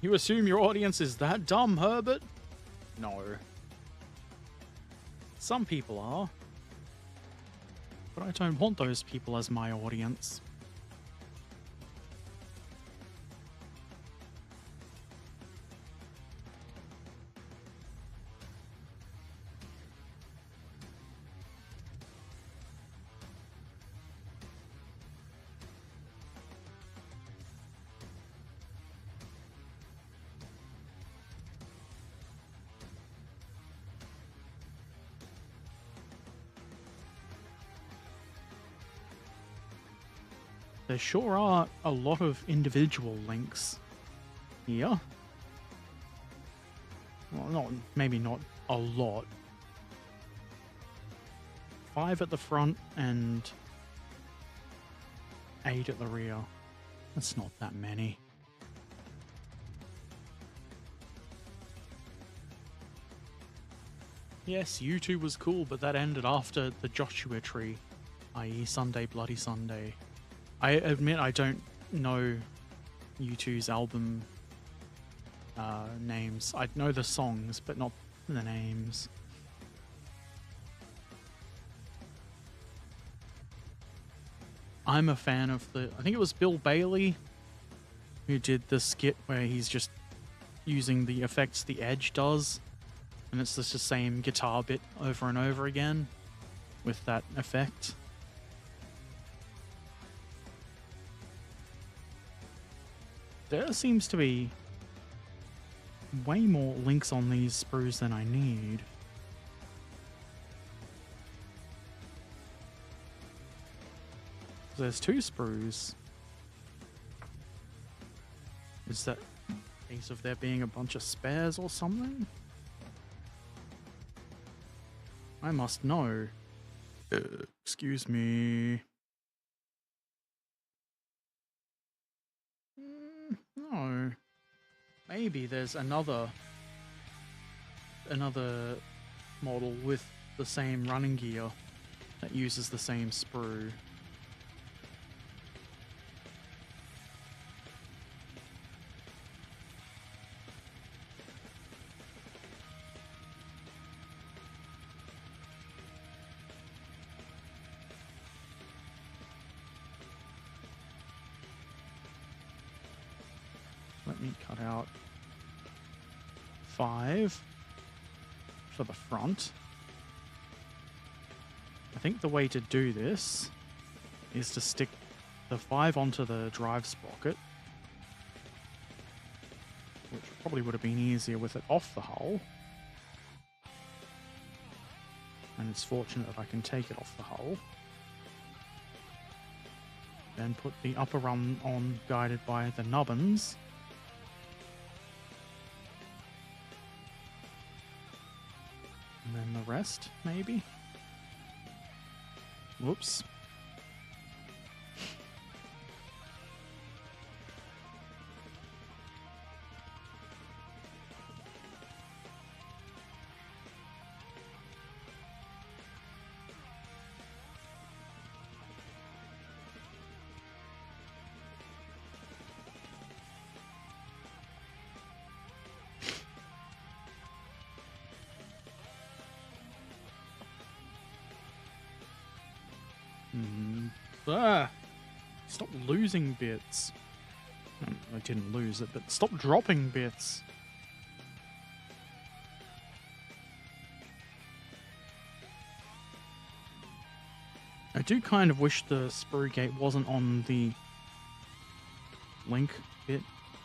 You assume your audience is that dumb, Herbert? No. Some people are. But I don't want those people as my audience. There sure are a lot of individual links here. Well, maybe not a lot. 5 at the front and 8 at the rear. That's not that many. Yes, U2 was cool, but that ended after the Joshua Tree, i.e. Sunday Bloody Sunday. I admit I don't know U2's album names. I know the songs, but not the names. I'm a fan of I think it was Bill Bailey who did the skit where he's just using the effects the Edge does, and it's just the same guitar bit over and over again with that effect. There seems to be way more links on these sprues than I need. There's 2 sprues. Is that a case of there being a bunch of spares or something? I must know. Excuse me. No. Maybe there's another model with the same running gear that uses the same sprue. Let me cut out 5 for the front. I think the way to do this is to stick the 5 onto the drive sprocket, which probably would have been easier with it off the hull. And it's fortunate that I can take it off the hull. Then put the upper run on, guided by the nubbins. And then the rest, maybe? Whoops. Stop losing bits. I didn't lose it, but stop dropping bits. I do kind of wish the sprue gate wasn't on the link bit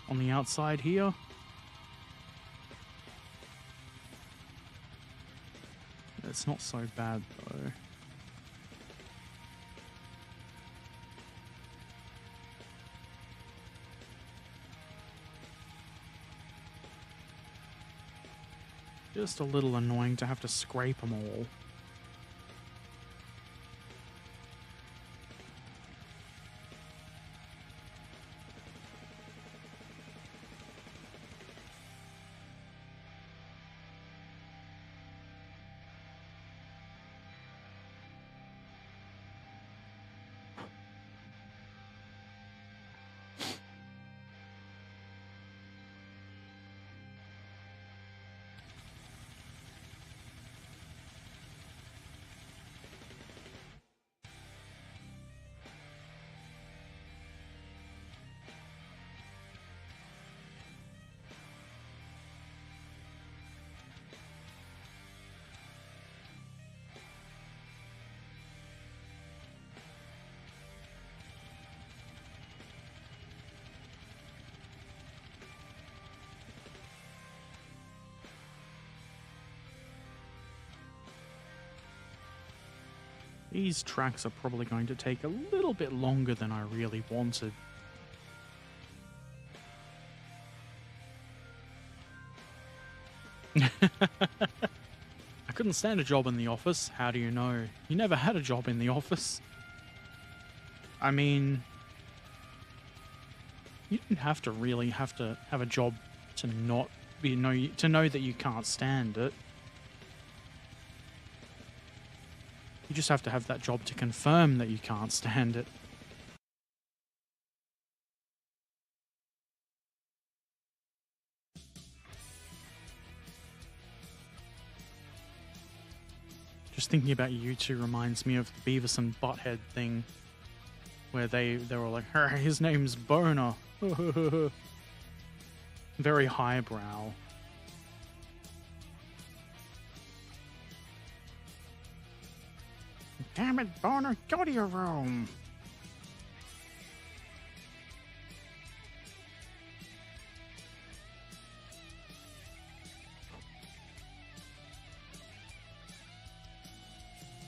on the outside here. It's not so bad though. Just a little annoying to have to scrape them all. These tracks are probably going to take a little bit longer than I really wanted. I couldn't stand a job in the office. How do you know? You never had a job in the office. I mean, you didn't have to really have a job to not be to know that you can't stand it. You just have to have that job to confirm that you can't stand it. Just thinking about you two reminds me of the Beavis and Butthead thing, where they were like, his name's Boner. Very highbrow. Damn it, Boner, go to your room.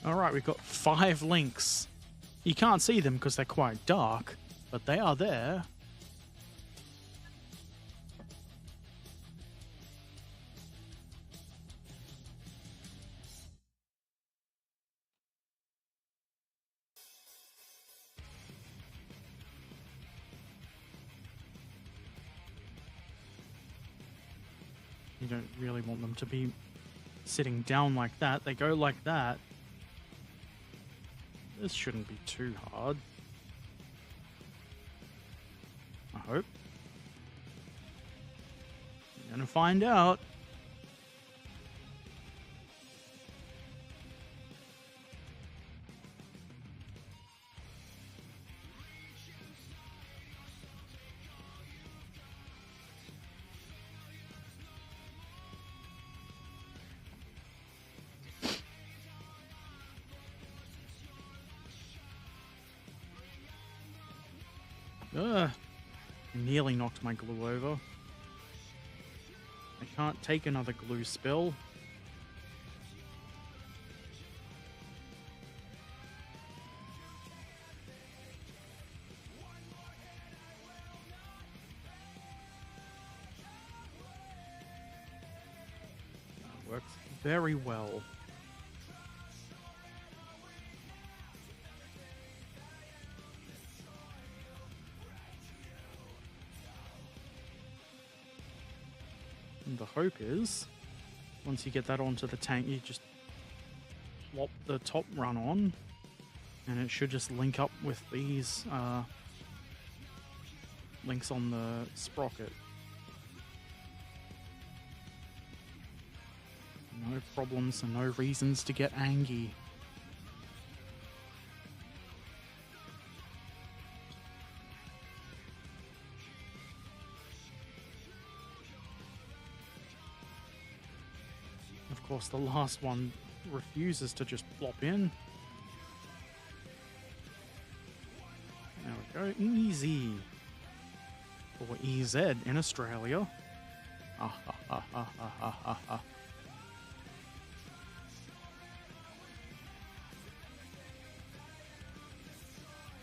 Alright, we've got 5 links. You can't see them because they're quite dark, but they are there. You don't really want them to be sitting down like that. They go like that. This shouldn't be too hard. I hope. You're gonna find out. Ugh. Nearly knocked my glue over. I can't take another glue spill. That works. very well. And the hope is, once you get that onto the tank, you just plop the top run on, and it should just link up with these links on the sprocket. No problems and no reasons to get angry. Of course, the last one refuses to just plop in. There we go. Easy. Or EZ in Australia. Ah, ha, ha, ha, ha, ha, ha, ha.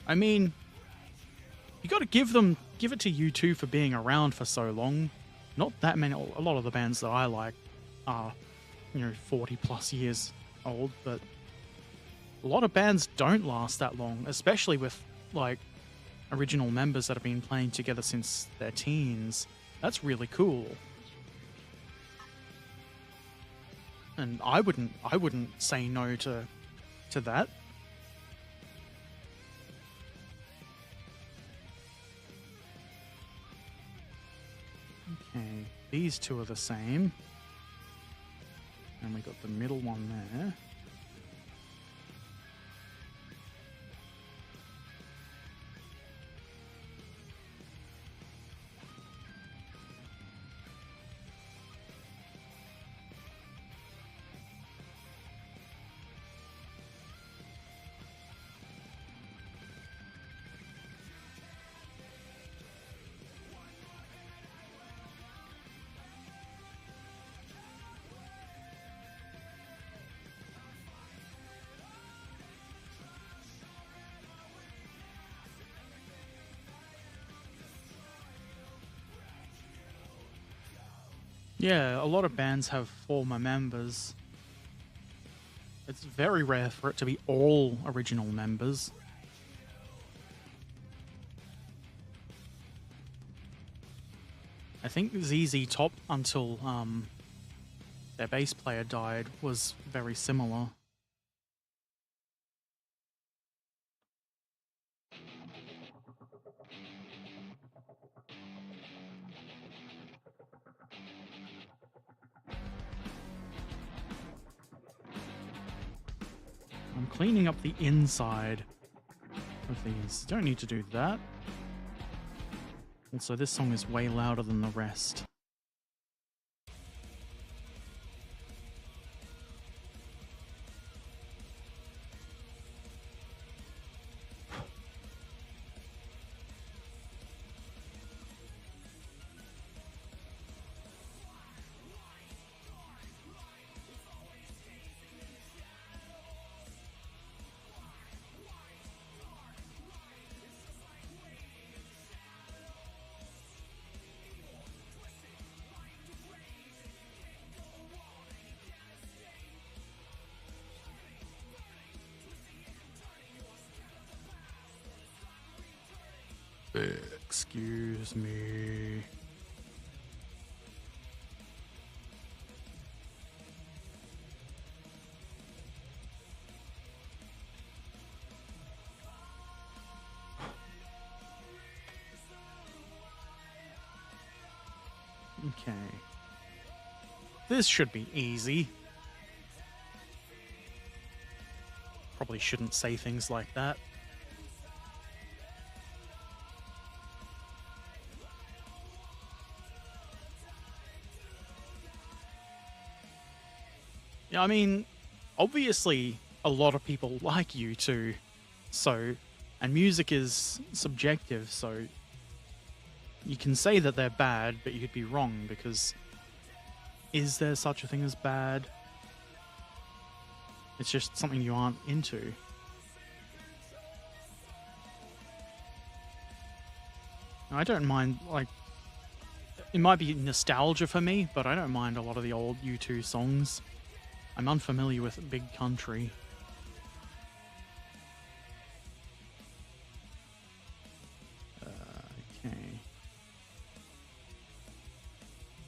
I mean, you got to give it to U2 for being around for so long. Not that many, a lot of the bands that I like are, 40 plus years old, but a lot of bands don't last that long, especially with, like, original members that have been playing together since their teens. That's really cool. And I wouldn't say no to that. Okay, these two are the same. And we got the middle one there. Yeah, a lot of bands have former members. It's very rare for it to be all original members. I think ZZ Top, until their bass player died, was very similar. I'm cleaning up the inside of these. Don't need to do that. Also, this song is way louder than the rest. Excuse me. Okay. This should be easy. Probably shouldn't say things like that. Yeah, I mean, obviously a lot of people like U2, so, and music is subjective, so you can say that they're bad, but you could be wrong, because is there such a thing as bad? It's just something you aren't into. I don't mind, like, it might be nostalgia for me, but I don't mind a lot of the old U2 songs. I'm unfamiliar with Big Country. Okay.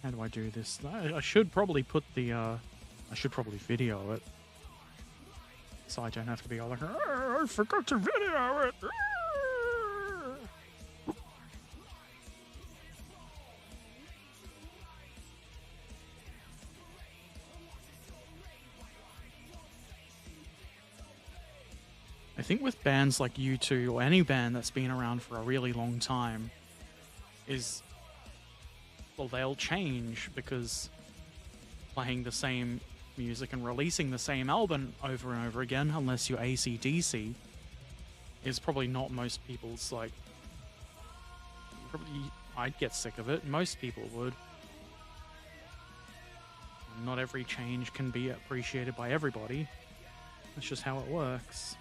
How do I do this? I should probably put the, I should probably video it. So I don't have to be all like, I forgot to video it. I think with bands like U2 or any band that's been around for a really long time is, well, they'll change because playing the same music and releasing the same album over and over again, unless you're AC/DC, is probably not most people's, like, probably I'd get sick of it. Most people would. Not every change can be appreciated by everybody. That's just how it works.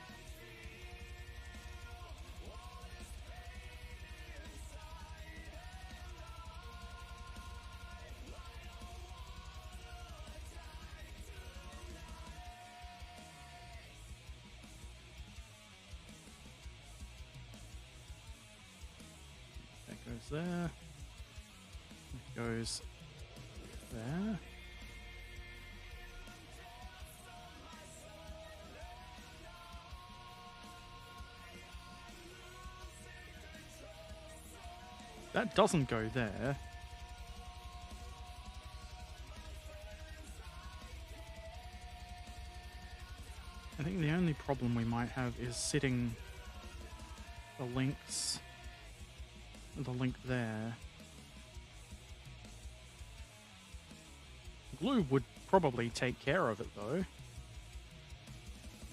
That goes there. It goes there. That doesn't go there. I think the only problem we might have is sitting the links, the link there. Glue would probably take care of it though.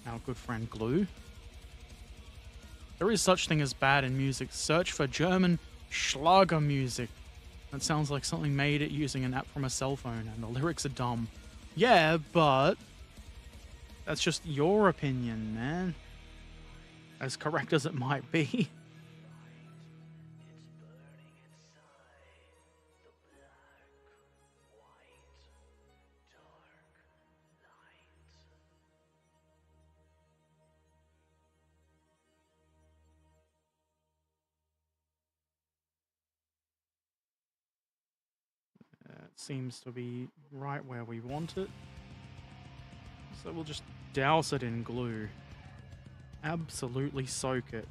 Our good friend Glue. There is such thing as bad in music. Search for German Schlager music. That sounds like something made it using an app from a cell phone, and the lyrics are dumb. Yeah, but that's just your opinion, man. As correct as it might be. It seems to be right where we want it. So we'll just douse it in glue. Absolutely soak it.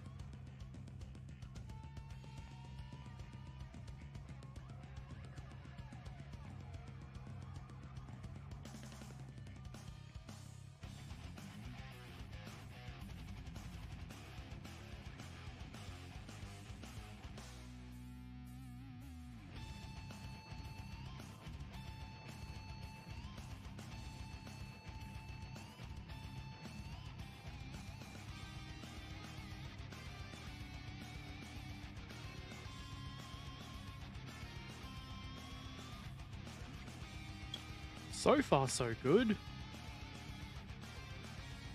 So far, so good.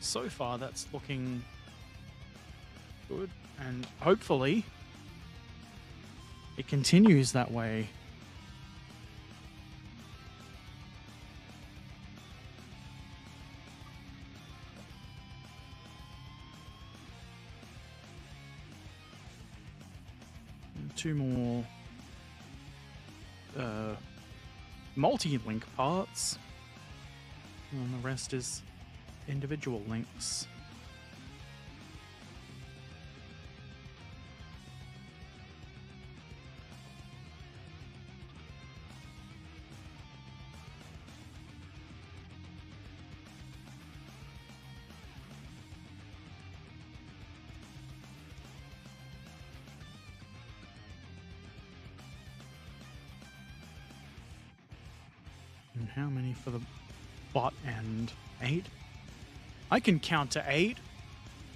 So far, that's looking good, and hopefully it continues that way. And two more multi-link parts, and the rest is individual links. And how many for the butt end? 8? I can count to 8,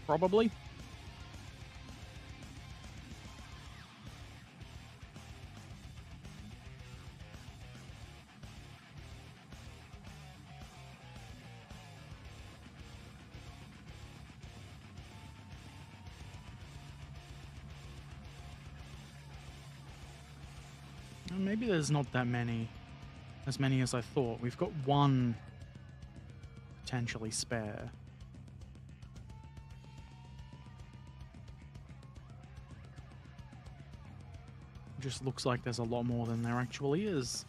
probably. Maybe there's not that many. As many as I thought. We've got one potentially spare. Just looks like there's a lot more than there actually is.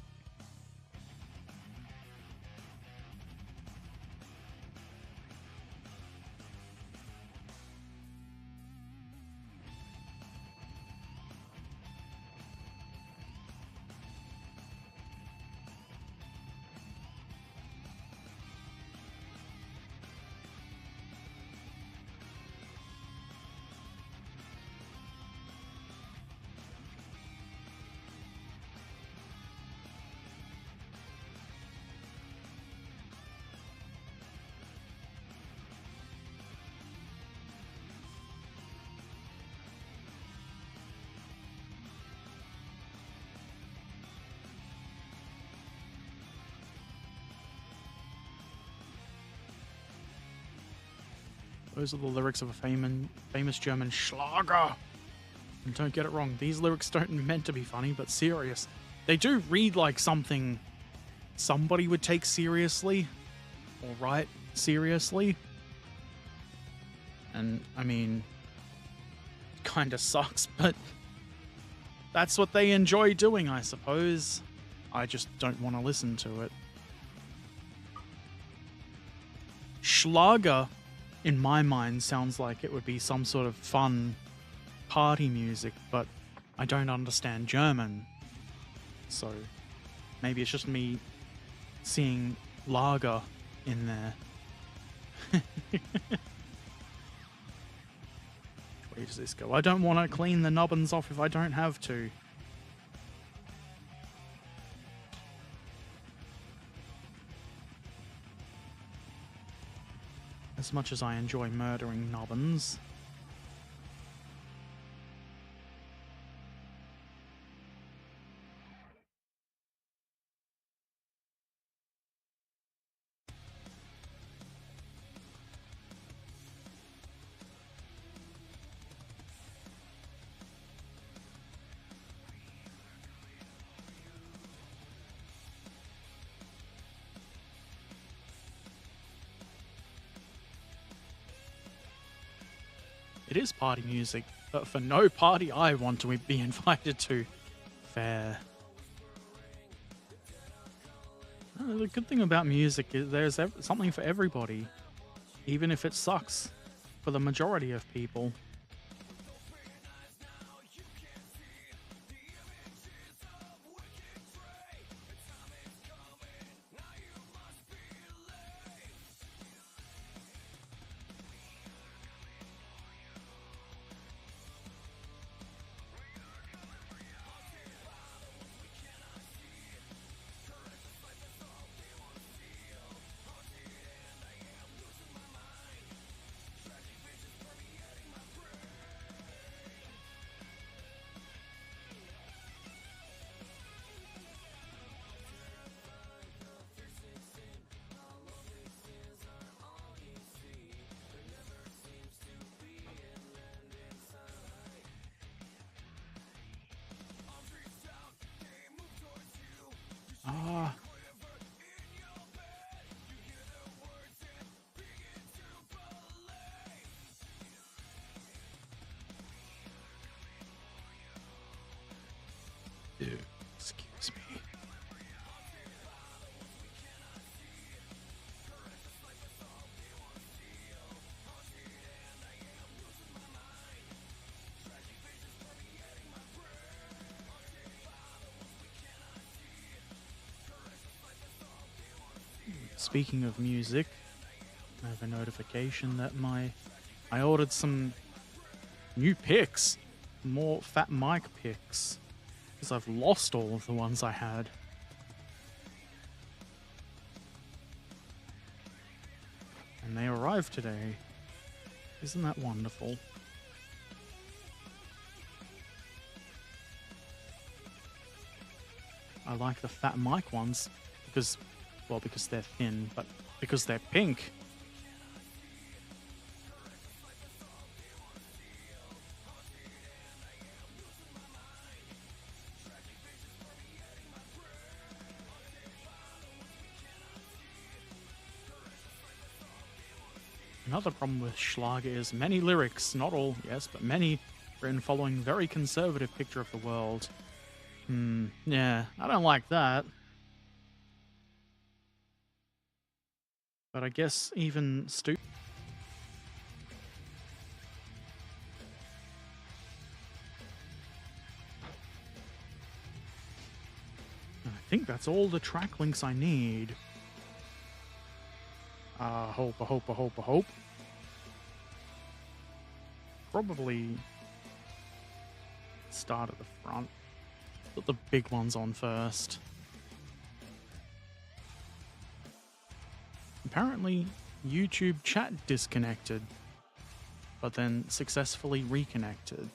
Those are the lyrics of a famous German Schlager. And don't get it wrong, these lyrics don't meant to be funny, but serious. They do read like something somebody would take seriously, or write seriously. And, I mean, kinda sucks, but that's what they enjoy doing, I suppose. I just don't want to listen to it. Schlager, in my mind, sounds like it would be some sort of fun party music, but I don't understand German. So maybe it's just me seeing lager in there. Where does this go? I don't want to clean the nubbins off if I don't have to. As much as I enjoy murdering nubbins. It is party music, but for no party I want to be invited to. Fair. The good thing about music is there's something for everybody, even if it sucks for the majority of people. Ah. Ew, excuse me. Speaking of music, I have a notification that I ordered some new picks, more fat mic picks, because I've lost all of the ones I had. And they arrived today. Isn't that wonderful? I like the fat mic ones because, well, because they're thin, but because they're pink. Another problem with Schlager is many lyrics, not all, yes, but many, written following very conservative picture of the world. Yeah, I don't like that. But I guess even I think that's all the track links I need. I hope. Probably start at the front. Put the big ones on first. Apparently, YouTube chat disconnected, but then successfully reconnected.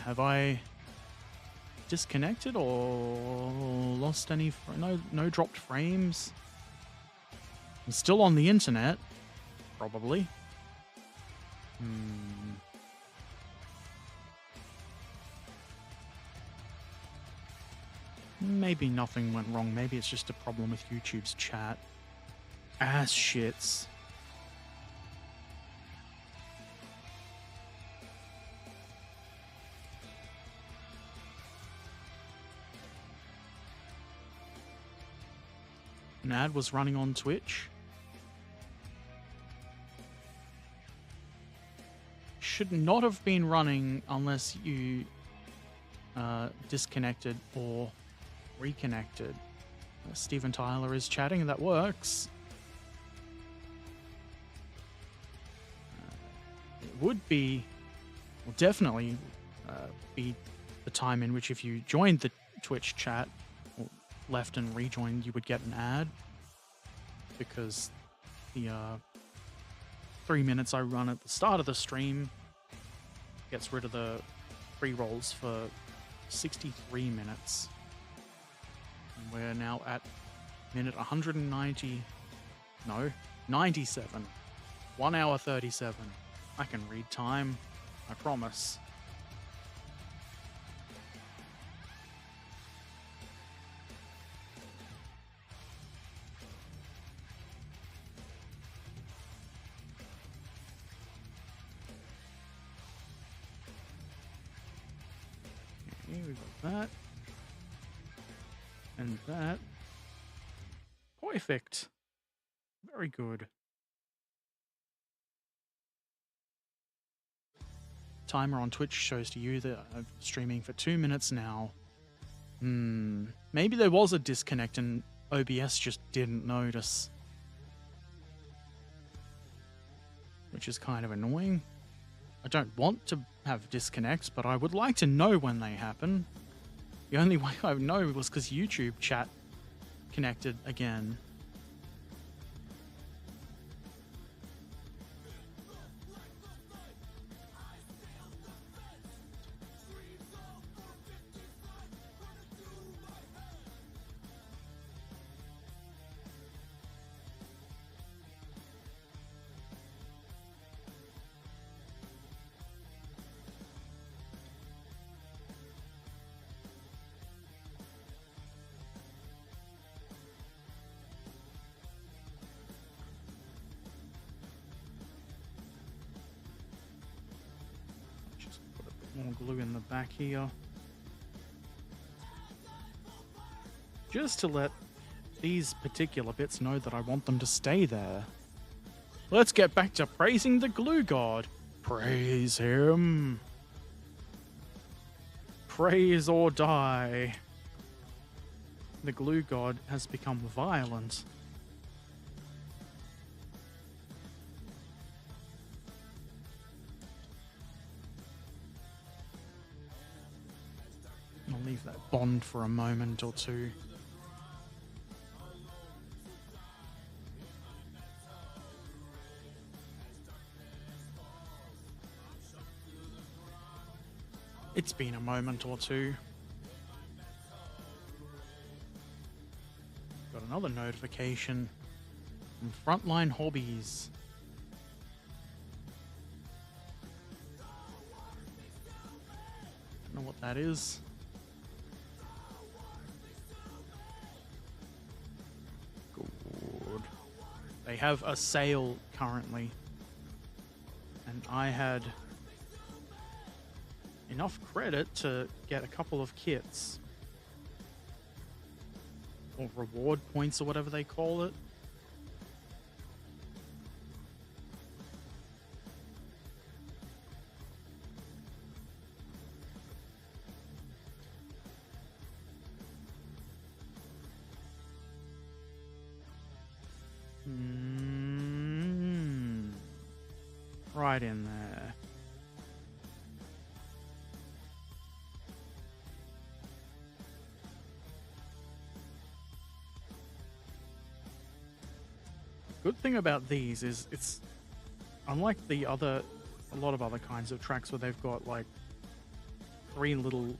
Have I disconnected or lost any? No dropped frames. I'm still on the internet, probably. Maybe nothing went wrong. Maybe it's just a problem with YouTube's chat. Ass shits. An ad was running on Twitch. Should not have been running unless you disconnected or reconnected. Steven Tyler is chatting. That works. It would be, well, definitely be the time in which if you joined the Twitch chat or left and rejoined, you would get an ad, because the 3 minutes I run at the start of the stream gets rid of the pre-rolls for 63 minutes. And we're now at minute 190, no, 97. 1 hour 37. I can read time, I promise. Okay, we got that. And that. Perfect. Very good. Timer on Twitch shows to you that I'm streaming for 2 minutes now. Maybe there was a disconnect and OBS just didn't notice. Which is kind of annoying. I don't want to have disconnects, but I would like to know when they happen. The only way I know was because YouTube chat connected again. More glue in the back here. Just to let these particular bits know that I want them to stay there. Let's get back to praising the glue god. Praise him. Praise or die. The glue god has become violent. I'll leave that bond for a moment or two. It's been a moment or two. Got another notification from Frontline Hobbies. Don't know what that is. They have a sale currently. And I had enough credit to get a couple of kits. Or reward points or whatever they call it. Right in there. Good thing about these is it's unlike a lot of other kinds of tracks where they've got like 3 little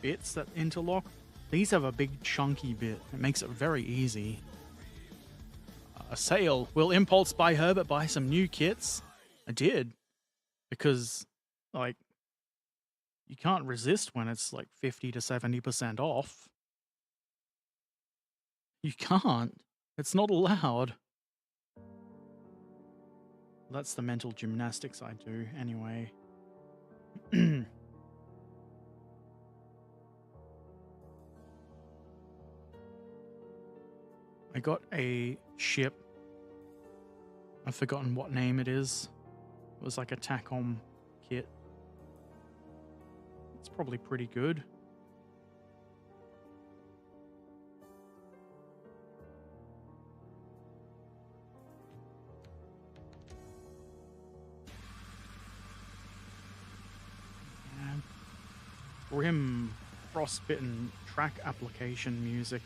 bits that interlock. These have a big chunky bit. It makes it very easy. A sale. Will Impulse by Herbert buy some new kits? I did. Because, like, you can't resist when it's like 50 to 70% off. You can't. It's not allowed. That's the mental gymnastics I do, anyway. I got a ship. I've forgotten what name it is. It was like a TACOM kit. It's probably pretty good. And grim, frostbitten track application music.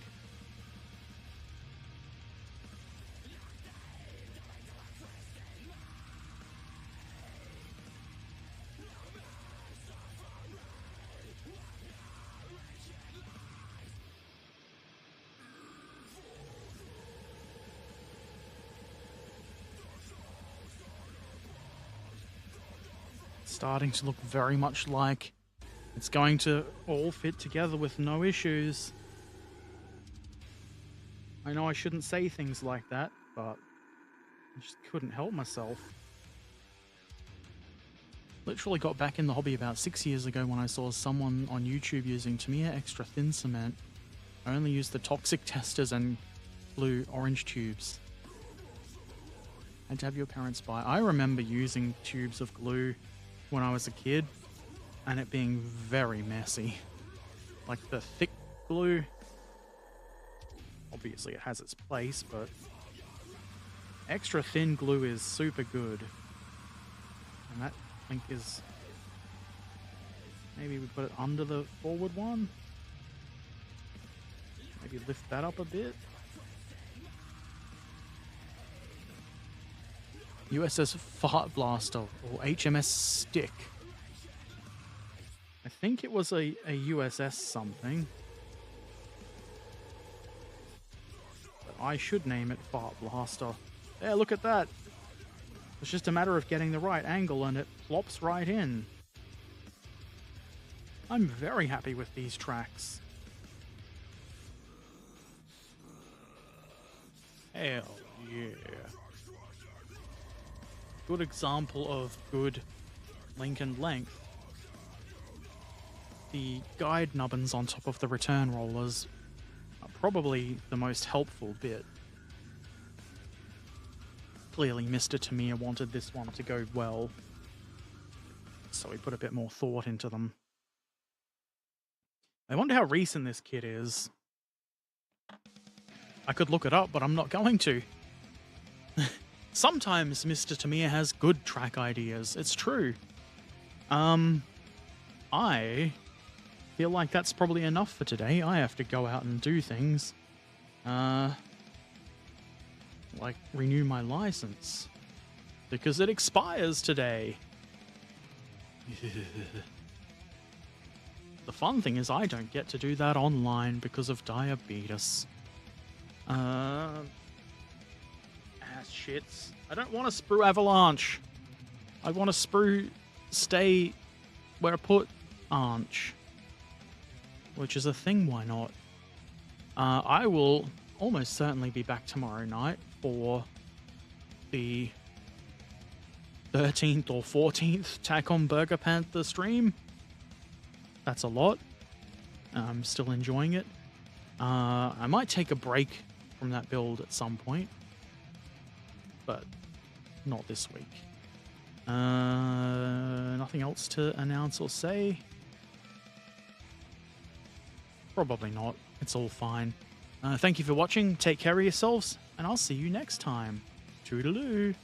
Starting to look very much like it's going to all fit together with no issues. I know I shouldn't say things like that, but I just couldn't help myself. Literally got back in the hobby about 6 years ago when I saw someone on YouTube using Tamiya extra thin cement. I only used the toxic testers and blue orange tubes. Had to have your parents buy. I remember using tubes of glue when I was a kid, and it being very messy. Like the thick glue, obviously it has its place, but extra thin glue is super good. And that, I think, is... Maybe we put it under the forward one? Maybe lift that up a bit? USS Fart Blaster, or HMS Stick. I think it was a USS something. But I should name it Fart Blaster. Yeah, look at that! It's just a matter of getting the right angle and it plops right in. I'm very happy with these tracks. Hell yeah. Good example of good link and length. The guide nubbins on top of the return rollers are probably the most helpful bit. Clearly Mr. Tamiya wanted this one to go well, so he put a bit more thought into them. I wonder how recent this kit is. I could look it up, but I'm not going to. Sometimes Mr. Tamiya has good track ideas. It's true. I feel like that's probably enough for today. I have to go out and do things. Like renew my license. Because it expires today. The fun thing is I don't get to do that online because of diabetes. Shits. I don't want to sprue Avalanche. I want to sprue stay where I put Arch. Which is a thing, why not? I will almost certainly be back tomorrow night for the 13th or 14th Tack on Burger Panther stream. That's a lot. I'm still enjoying it. I might take a break from that build at some point, but not this week. Nothing else to announce or say? Probably not. It's all fine. Thank you for watching. Take care of yourselves, and I'll see you next time. Toodaloo.